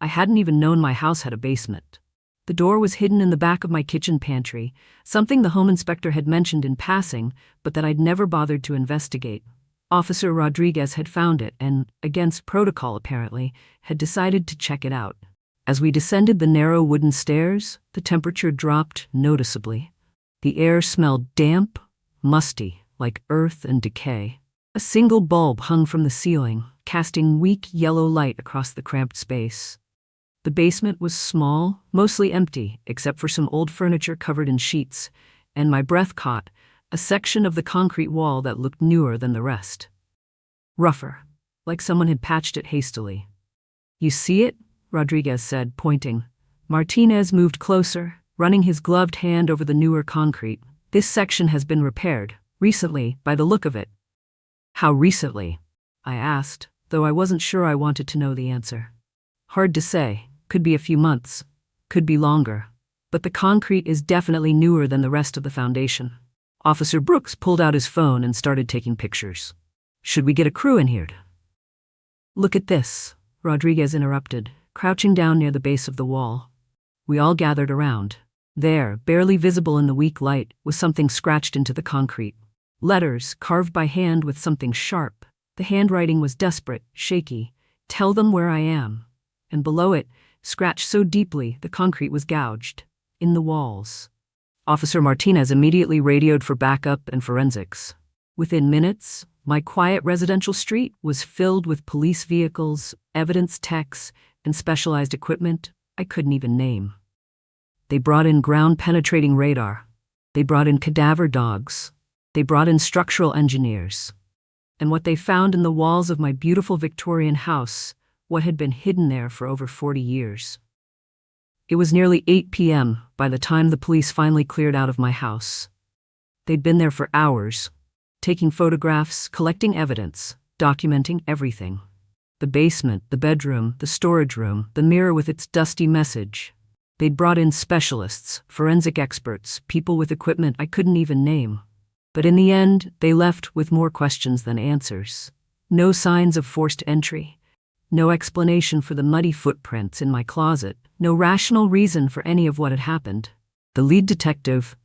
I hadn't even known my house had a basement. The door was hidden in the back of my kitchen pantry, something the home inspector had mentioned in passing, but that I'd never bothered to investigate. Officer Rodriguez had found it and, against protocol apparently, had decided to check it out. As we descended the narrow wooden stairs, the temperature dropped noticeably. The air smelled damp, musty, like earth and decay. A single bulb hung from the ceiling, casting weak yellow light across the cramped space. The basement was small, mostly empty, except for some old furniture covered in sheets, and my breath caught a section of the concrete wall that looked newer than the rest. Rougher, like someone had patched it hastily. "You see it?" Rodriguez said, pointing. Martinez moved closer, running his gloved hand over the newer concrete. "This section has been repaired, recently, by the look of it." "How recently?" I asked, though I wasn't sure I wanted to know the answer. "Hard to say. Could be a few months. Could be longer. But the concrete is definitely newer than the rest of the foundation." Officer Brooks pulled out his phone and started taking pictures. "Should we get a crew in here?" "Look at this," Rodriguez interrupted, crouching down near the base of the wall. We all gathered around. There, barely visible in the weak light, was something scratched into the concrete. Letters, carved by hand with something sharp. The handwriting was desperate, shaky, Tell them where I am. And below it, scratched so deeply the concrete was gouged. In the walls. Officer Martinez immediately radioed for backup and forensics. Within minutes, my quiet residential street was filled with police vehicles, evidence techs, and specialized equipment I couldn't even name. They brought in ground-penetrating radar. They brought in cadaver dogs. They brought in structural engineers. And what they found in the walls of my beautiful Victorian house, what had been hidden there for over 40 years. It was nearly 8 p.m. by the time the police finally cleared out of my house. They'd been there for hours, taking photographs, collecting evidence, documenting everything. The basement, the bedroom, the storage room, the mirror with its dusty message. They'd brought in specialists, forensic experts, people with equipment I couldn't even name. But in the end, they left with more questions than answers. No signs of forced entry. No explanation for the muddy footprints in my closet. No rational reason for any of what had happened. The lead detective,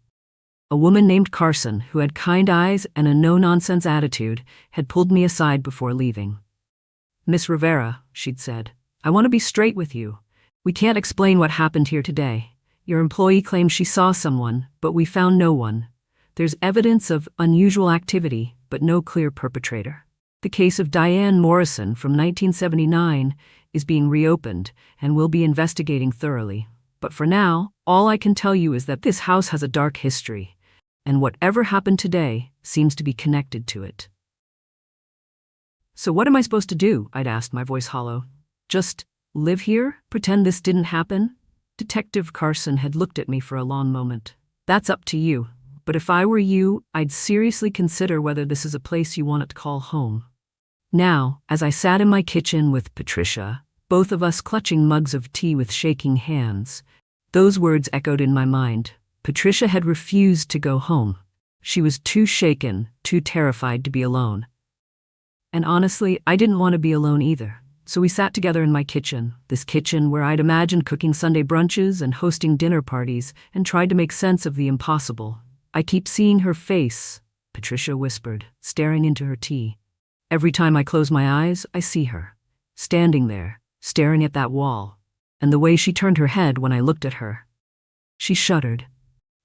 a woman named Carson who had kind eyes and a no-nonsense attitude, had pulled me aside before leaving. "Miss Rivera," she'd said, "I want to be straight with you. We can't explain what happened here today. Your employee claims she saw someone, but we found no one. There's evidence of unusual activity, but no clear perpetrator. The case of Diane Morrison from 1979 is being reopened and we'll be investigating thoroughly. But for now, all I can tell you is that this house has a dark history, and whatever happened today seems to be connected to it." "So what am I supposed to do?" I'd asked, my voice hollow. "Just live here? Pretend this didn't happen?" Detective Carson had looked at me for a long moment. "That's up to you. But if I were you, I'd seriously consider whether this is a place you want to call home." Now, as I sat in my kitchen with Patricia, both of us clutching mugs of tea with shaking hands, those words echoed in my mind. Patricia had refused to go home. She was too shaken, too terrified to be alone. And honestly, I didn't want to be alone either. So we sat together in my kitchen, this kitchen where I'd imagined cooking Sunday brunches and hosting dinner parties, and tried to make sense of the impossible. "I keep seeing her face," Patricia whispered, staring into her tea. "Every time I close my eyes, I see her, standing there, staring at that wall. And the way she turned her head when I looked at her." She shuddered.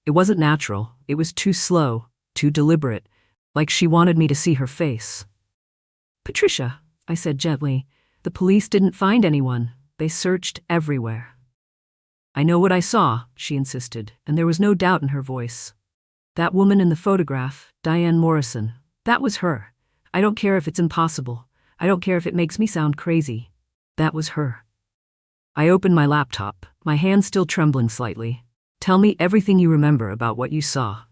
It wasn't natural. It was too slow, too deliberate, like she wanted me to see her face. "Patricia," I said gently, "the police didn't find anyone. They searched everywhere." "I know what I saw," she insisted, and there was no doubt in her voice. "That woman in the photograph, Diane Morrison, that was her. I don't care if it's impossible. I don't care if it makes me sound crazy. That was her." I opened my laptop, my hand still trembling slightly. "Tell me everything you remember about what you saw."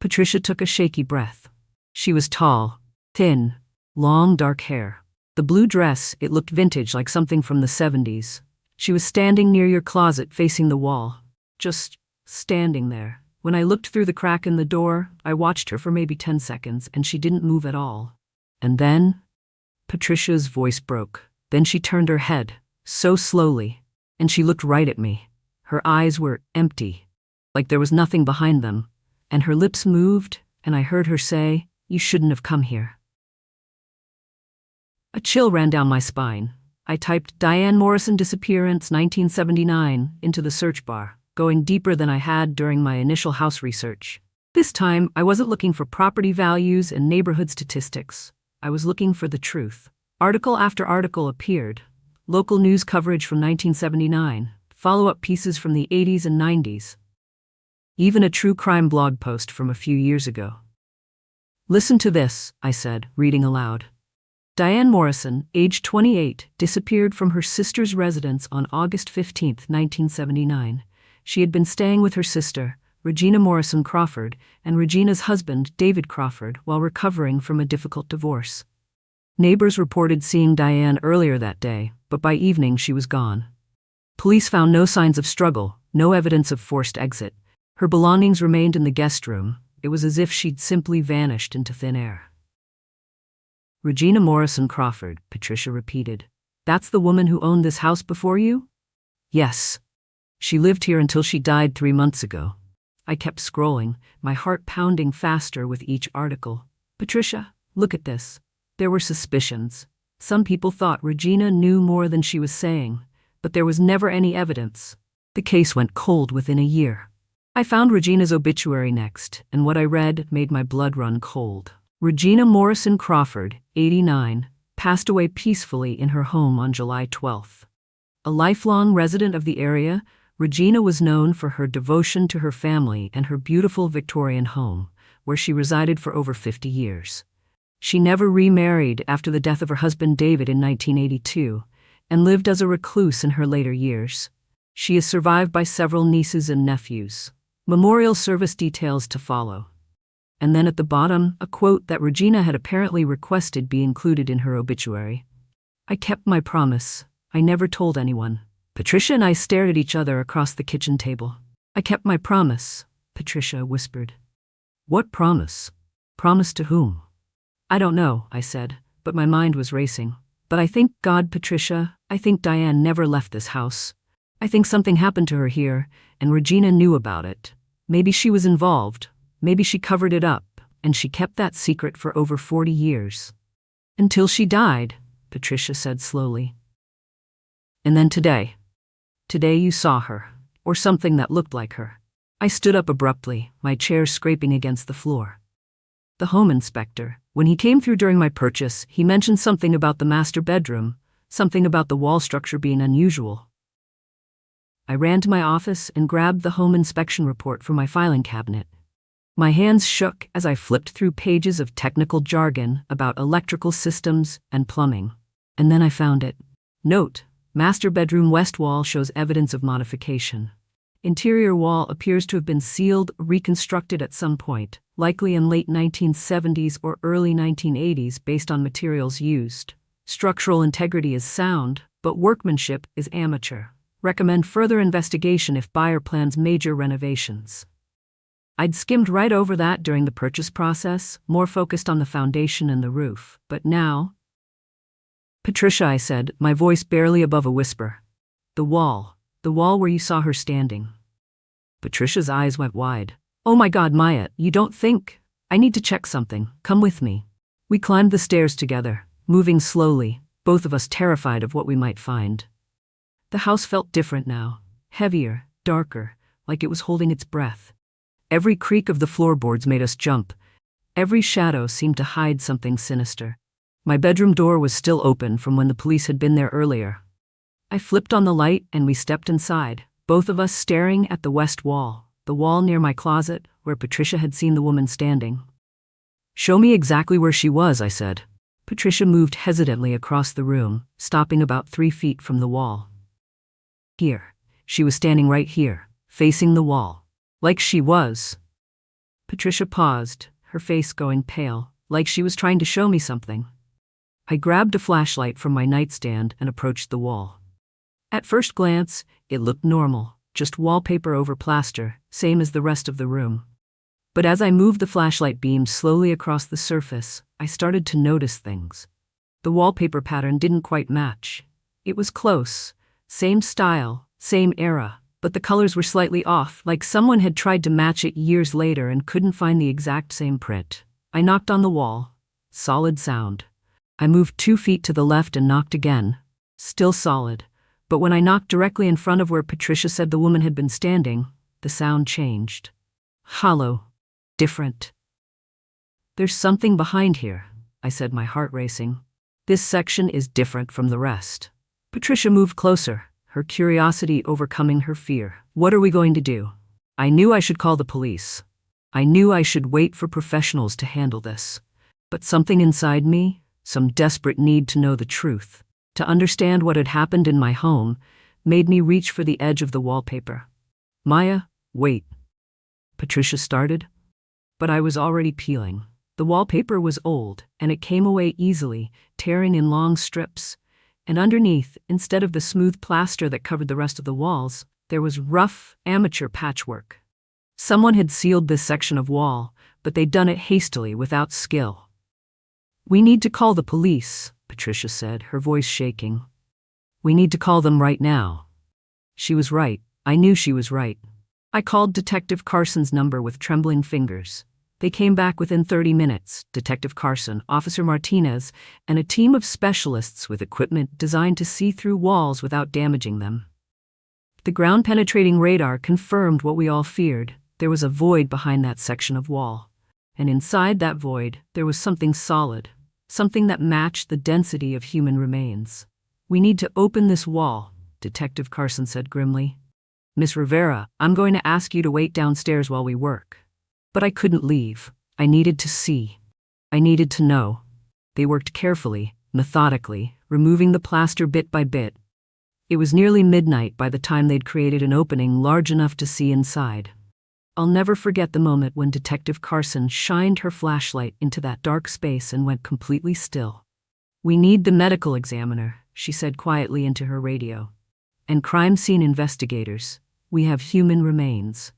Patricia took a shaky breath. She was tall, thin, long dark hair. The blue dress, it looked vintage, like something from the 70s. She was standing near your closet facing the wall. Just standing there. When I looked through the crack in the door, I watched her for maybe 10 seconds, and she didn't move at all. And then, Patricia's voice broke. Then she turned her head, so slowly, and she looked right at me. Her eyes were empty, like there was nothing behind them, and her lips moved, and I heard her say, "You shouldn't have come here." A chill ran down my spine. I typed "Diane Morrison disappearance 1979 into the search bar, going deeper than I had during my initial house research. This time, I wasn't looking for property values and neighborhood statistics. I was looking for the truth. Article after article appeared. Local news coverage from 1979, follow-up pieces from the 80s and 90s. Even a true crime blog post from a few years ago. "Listen to this," I said, reading aloud. "Diane Morrison, age 28, disappeared from her sister's residence on August 15, 1979. She had been staying with her sister, Regina Morrison Crawford, and Regina's husband, David Crawford, while recovering from a difficult divorce. Neighbors reported seeing Diane earlier that day, but by evening she was gone. Police found no signs of struggle, no evidence of forced exit. Her belongings remained in the guest room. It was as if she'd simply vanished into thin air." "Regina Morrison Crawford," Patricia repeated. "That's the woman who owned this house before you?" "Yes. She lived here until she died 3 months ago." I kept scrolling, my heart pounding faster with each article. "Patricia, look at this. There were suspicions. Some people thought Regina knew more than she was saying, but there was never any evidence. The case went cold within a year. I found Regina's obituary next, and what I read made my blood run cold. Regina Morrison Crawford, 89, passed away peacefully in her home on July 12. A lifelong resident of the area, Regina was known for her devotion to her family and her beautiful Victorian home, where she resided for over 50 years. She never remarried after the death of her husband David in 1982, and lived as a recluse in her later years. She is survived by several nieces and nephews. Memorial service details to follow. And then at the bottom, a quote that Regina had apparently requested be included in her obituary. I kept my promise. I never told anyone. Patricia and I stared at each other across the kitchen table. I kept my promise, Patricia whispered. What promise? Promise to whom? I don't know, I said, but my mind was racing. But I think God, Patricia, I think Diane never left this house. I think something happened to her here, and Regina knew about it. Maybe she was involved. Maybe she covered it up, and she kept that secret for over 40 years. Until she died, Patricia said slowly. And then today. Today you saw her, or something that looked like her. I stood up abruptly, my chair scraping against the floor. The home inspector, when he came through during my purchase, he mentioned something about the master bedroom, something about the wall structure being unusual. I ran to my office and grabbed the home inspection report from my filing cabinet. My hands shook as I flipped through pages of technical jargon about electrical systems and plumbing. And then I found it. Note: master bedroom west wall shows evidence of modification. Interior wall appears to have been sealed, reconstructed at some point, likely in late 1970s or early 1980s based on materials used. Structural integrity is sound, but workmanship is amateur. Recommend further investigation if buyer plans major renovations. I'd skimmed right over that during the purchase process, more focused on the foundation and the roof. But now... Patricia, I said, my voice barely above a whisper. The wall where you saw her standing. Patricia's eyes went wide. Oh my God, Maya, you don't think? I need to check something. Come with me. We climbed the stairs together, moving slowly, both of us terrified of what we might find. The house felt different now, heavier, darker, like it was holding its breath. Every creak of the floorboards made us jump. Every shadow seemed to hide something sinister. My bedroom door was still open from when the police had been there earlier. I flipped on the light and we stepped inside, both of us staring at the west wall, the wall near my closet where Patricia had seen the woman standing. Show me exactly where she was, I said. Patricia moved hesitantly across the room, stopping about 3 feet from the wall. Here. She was standing right here, facing the wall. Like she was. Patricia paused, her face going pale, like she was trying to show me something. I grabbed a flashlight from my nightstand and approached the wall. At first glance, it looked normal, just wallpaper over plaster, same as the rest of the room. But as I moved the flashlight beam slowly across the surface, I started to notice things. The wallpaper pattern didn't quite match. It was close, same style, same era, but the colors were slightly off, like someone had tried to match it years later and couldn't find the exact same print. I knocked on the wall. Solid sound. I moved 2 feet to the left and knocked again. Still solid. But when I knocked directly in front of where Patricia said the woman had been standing, the sound changed. Hollow. Different. There's something behind here, I said, my heart racing. This section is different from the rest. Patricia moved closer, her curiosity overcoming her fear. What are we going to do? I knew I should call the police. I knew I should wait for professionals to handle this. But something inside me, some desperate need to know the truth, to understand what had happened in my home, made me reach for the edge of the wallpaper. Maya, wait. Patricia started, but I was already peeling. The wallpaper was old, and it came away easily, tearing in long strips. And underneath, instead of the smooth plaster that covered the rest of the walls, there was rough, amateur patchwork. Someone had sealed this section of wall, but they'd done it hastily, without skill. We need to call the police, Patricia said, her voice shaking. We need to call them right now. She was right. I knew she was right. I called Detective Carson's number with trembling fingers. They came back within 30 minutes, Detective Carson, Officer Martinez, and a team of specialists with equipment designed to see through walls without damaging them. The ground-penetrating radar confirmed what we all feared. There was a void behind that section of wall. And inside that void, there was something solid, something that matched the density of human remains. "We need to open this wall," Detective Carson said grimly. "Miss Rivera, I'm going to ask you to wait downstairs while we work." But I couldn't leave. I needed to see. I needed to know. They worked carefully, methodically, removing the plaster bit by bit. It was nearly midnight by the time they'd created an opening large enough to see inside. I'll never forget the moment when Detective Carson shined her flashlight into that dark space and went completely still. "We need the medical examiner," she said quietly into her radio. "And crime scene investigators. We have human remains."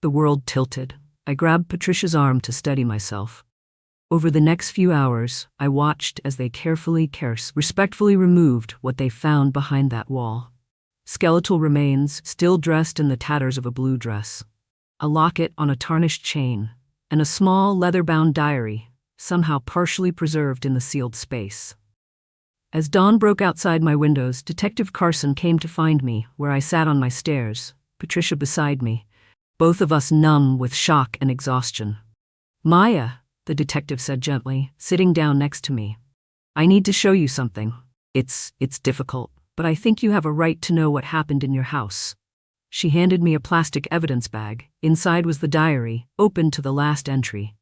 The world tilted. I grabbed Patricia's arm to steady myself. Over the next few hours, I watched as they respectfully removed what they found behind that wall. Skeletal remains, still dressed in the tatters of a blue dress. A locket on a tarnished chain, and a small leather-bound diary, somehow partially preserved in the sealed space. As dawn broke outside my windows, Detective Carson came to find me where I sat on my stairs, Patricia beside me, both of us numb with shock and exhaustion. "Maya," the detective said gently, sitting down next to me. "I need to show you something. It's difficult, but I think you have a right to know what happened in your house." She handed me a plastic evidence bag. Inside was the diary, open to the last entry.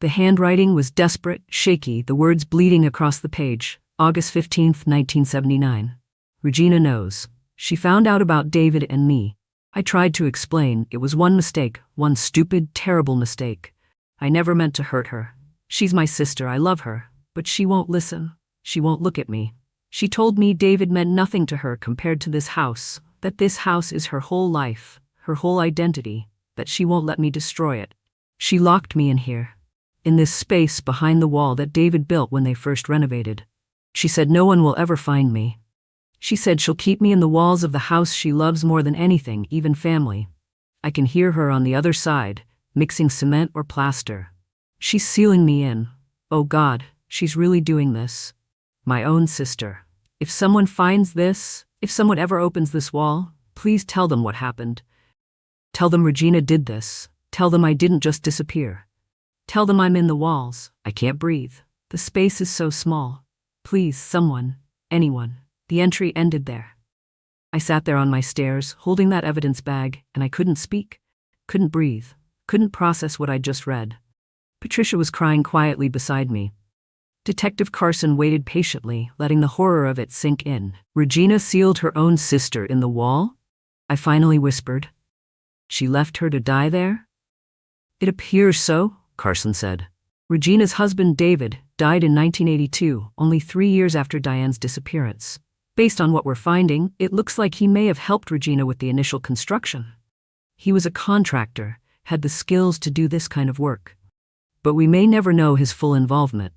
The handwriting was desperate, shaky, the words bleeding across the page. August 15, 1979. "Regina knows. She found out about David and me. I tried to explain. It was one mistake, one stupid, terrible mistake. I never meant to hurt her. She's my sister, I love her. But she won't listen. She won't look at me. She told me David meant nothing to her compared to this house, that this house is her whole life, her whole identity, that she won't let me destroy it. She locked me in here, in this space behind the wall that David built when they first renovated. She said no one will ever find me. She said she'll keep me in the walls of the house she loves more than anything, even family. I can hear her on the other side, mixing cement or plaster. She's sealing me in. Oh God, she's really doing this. My own sister. If someone finds this, if someone ever opens this wall, please tell them what happened. Tell them Regina did this. Tell them I didn't just disappear. Tell them I'm in the walls. I can't breathe. The space is so small. Please, someone, anyone." The entry ended there. I sat there on my stairs, holding that evidence bag, and I couldn't speak, couldn't breathe, couldn't process what I'd just read. Patricia was crying quietly beside me. Detective Carson waited patiently, letting the horror of it sink in. "Regina sealed her own sister in the wall?" I finally whispered. "She left her to die there?" "It appears so," Carson said. "Regina's husband, David, died in 1982, only 3 years after Diane's disappearance. Based on what we're finding, it looks like he may have helped Regina with the initial construction. He was a contractor, had the skills to do this kind of work. But we may never know his full involvement.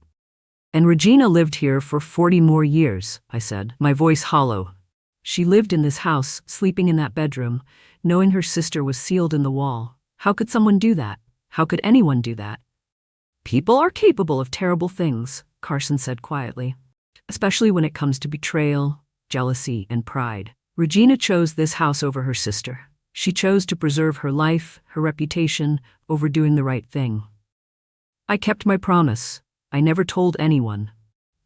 And Regina lived here for 40 more years," I said, my voice hollow. "She lived in this house, sleeping in that bedroom, knowing her sister was sealed in the wall. How could someone do that? How could anyone do that?" "People are capable of terrible things," Carson said quietly. "Especially when it comes to betrayal, jealousy, and pride. Regina chose this house over her sister. She chose to preserve her life, her reputation, over doing the right thing. I kept my promise. I never told anyone."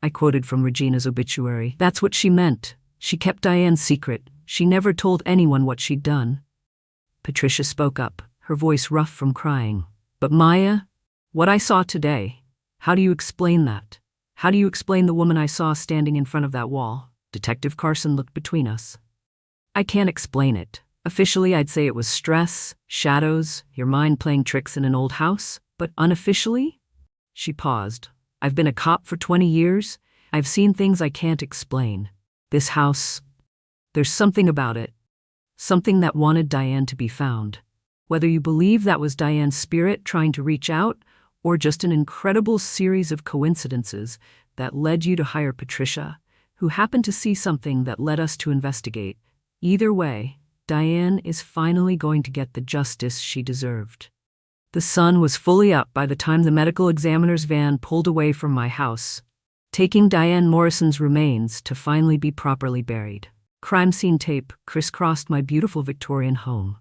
I quoted from Regina's obituary. That's what she meant. She kept Diane's secret. She never told anyone what she'd done. Patricia spoke up, her voice rough from crying. "But Maya, what I saw today, how do you explain that? How do you explain the woman I saw standing in front of that wall?" Detective Carson looked between us. "I can't explain it. Officially, I'd say it was stress, shadows, your mind playing tricks in an old house. But unofficially?" She paused. "I've been a cop for 20 years. I've seen things I can't explain. This house, there's something about it. Something that wanted Diane to be found. Whether you believe that was Diane's spirit trying to reach out, or just an incredible series of coincidences that led you to hire Patricia, who happened to see something that led us to investigate. Either way, Diane is finally going to get the justice she deserved." The sun was fully up by the time the medical examiner's van pulled away from my house, taking Diane Morrison's remains to finally be properly buried. Crime scene tape crisscrossed my beautiful Victorian home.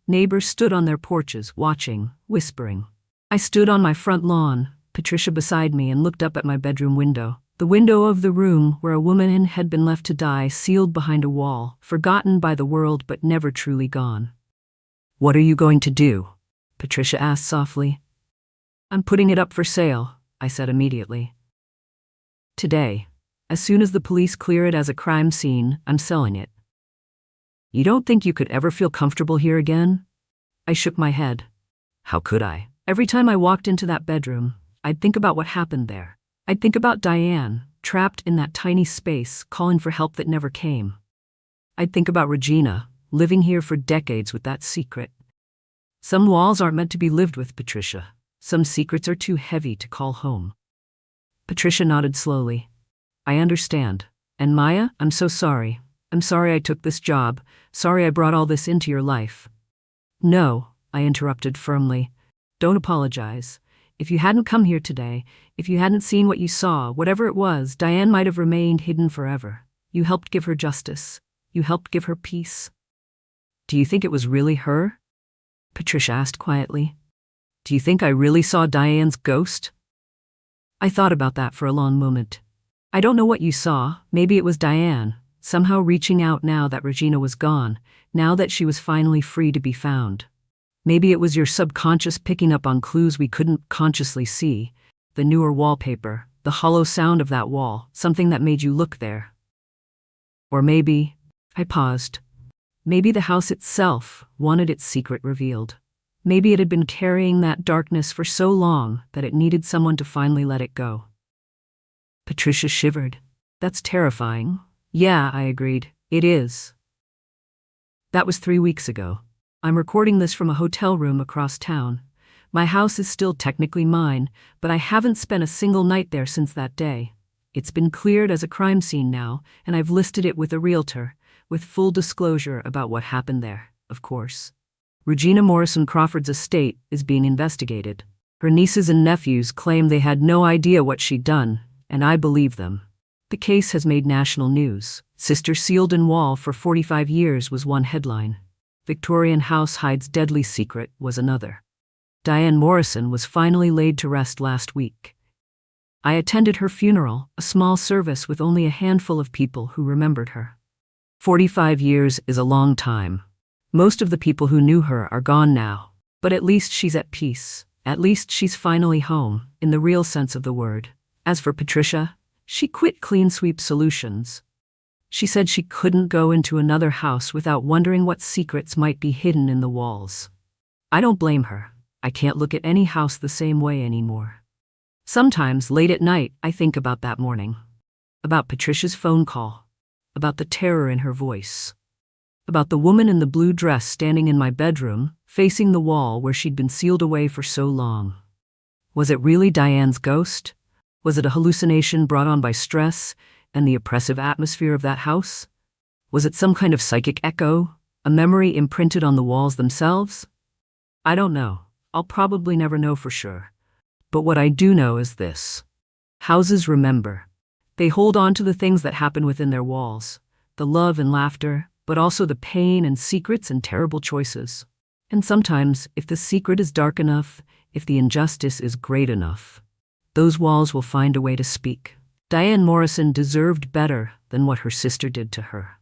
Neighbors stood on their porches, watching, whispering. I stood on my front lawn, Patricia beside me, and looked up at my bedroom window. The window of the room where a woman had been left to die, sealed behind a wall, forgotten by the world but never truly gone. "What are you going to do?" Patricia asked softly. "I'm putting it up for sale," I said immediately. "Today. As soon as the police clear it as a crime scene, I'm selling it." "You don't think you could ever feel comfortable here again?" I shook my head. How could I? Every time I walked into that bedroom, I'd think about what happened there. I'd think about Diane, trapped in that tiny space, calling for help that never came. I'd think about Regina, living here for decades with that secret. Some walls aren't meant to be lived with, Patricia. Some secrets are too heavy to call home. Patricia nodded slowly. "I understand. And Maya, I'm so sorry. I'm sorry I took this job. Sorry I brought all this into your life." "No," I interrupted firmly. "Don't apologize. If you hadn't come here today, if you hadn't seen what you saw, whatever it was, Diane might have remained hidden forever. You helped give her justice. You helped give her peace." "Do you think it was really her?" Patricia asked quietly. "Do you think I really saw Diane's ghost?" I thought about that for a long moment. "I don't know what you saw. Maybe it was Diane, somehow reaching out now that Regina was gone, now that she was finally free to be found. Maybe it was your subconscious picking up on clues we couldn't consciously see, the newer wallpaper, the hollow sound of that wall, something that made you look there. Or maybe," I paused, "maybe the house itself wanted its secret revealed. Maybe it had been carrying that darkness for so long that it needed someone to finally let it go." Patricia shivered. "That's terrifying." "Yeah," I agreed. "It is." That was 3 weeks ago. I'm recording this from a hotel room across town. My house is still technically mine, but I haven't spent a single night there since that day. It's been cleared as a crime scene now, and I've listed it with a realtor, with full disclosure about what happened there, of course. Regina Morrison Crawford's estate is being investigated. Her nieces and nephews claim they had no idea what she'd done, and I believe them. The case has made national news. "Sister sealed in wall for 45 years" was one headline. "Victorian house hides deadly secret" was another. Diane Morrison was finally laid to rest last week. I attended her funeral, a small service with only a handful of people who remembered her. 45 years is a long time. Most of the people who knew her are gone now, but at least she's at peace. At least she's finally home, in the real sense of the word. As for Patricia, she quit Clean Sweep Solutions. She said she couldn't go into another house without wondering what secrets might be hidden in the walls. I don't blame her. I can't look at any house the same way anymore. Sometimes, late at night, I think about that morning. About Patricia's phone call. About the terror in her voice. About the woman in the blue dress standing in my bedroom, facing the wall where she'd been sealed away for so long. Was it really Diane's ghost? Was it a hallucination brought on by stress and the oppressive atmosphere of that house? Was it some kind of psychic echo, a memory imprinted on the walls themselves? I don't know. I'll probably never know for sure. But what I do know is this. Houses remember. They hold on to the things that happen within their walls, the love and laughter, but also the pain and secrets and terrible choices. And sometimes, if the secret is dark enough, if the injustice is great enough, those walls will find a way to speak. Diane Morrison deserved better than what her sister did to her.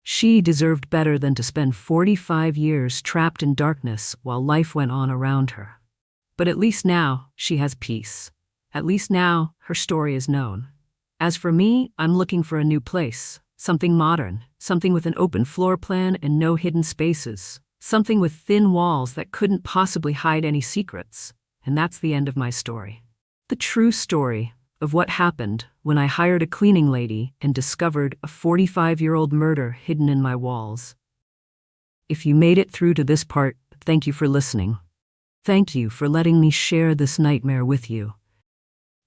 She deserved better than to spend 45 years trapped in darkness while life went on around her. But at least now, she has peace. At least now, her story is known. As for me, I'm looking for a new place. Something modern, something with an open floor plan and no hidden spaces. Something with thin walls that couldn't possibly hide any secrets. And that's the end of my story. The true story of what happened when I hired a cleaning lady and discovered a 45-year-old murder hidden in my walls. If you made it through to this part, thank you for listening. Thank you for letting me share this nightmare with you.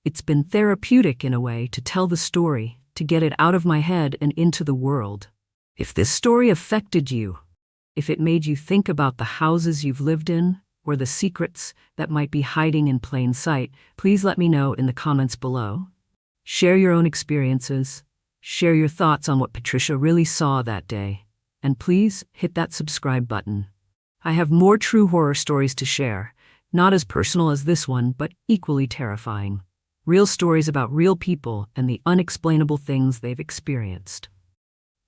It's been therapeutic in a way to tell the story, to get it out of my head and into the world. If this story affected you, if it made you think about the houses you've lived in, or the secrets that might be hiding in plain sight, please let me know in the comments below. Share your own experiences. Share your thoughts on what Patricia really saw that day. And please hit that subscribe button. I have more true horror stories to share, not as personal as this one, but equally terrifying. Real stories about real people and the unexplainable things they've experienced.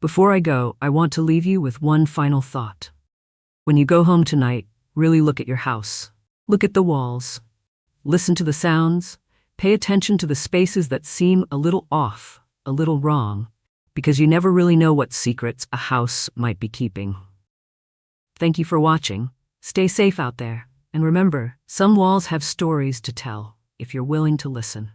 Before I go, I want to leave you with one final thought. When you go home tonight, really look at your house. Look at the walls. Listen to the sounds. Pay attention to the spaces that seem a little off, a little wrong, because you never really know what secrets a house might be keeping. Thank you for watching. Stay safe out there. And remember, some walls have stories to tell if you're willing to listen.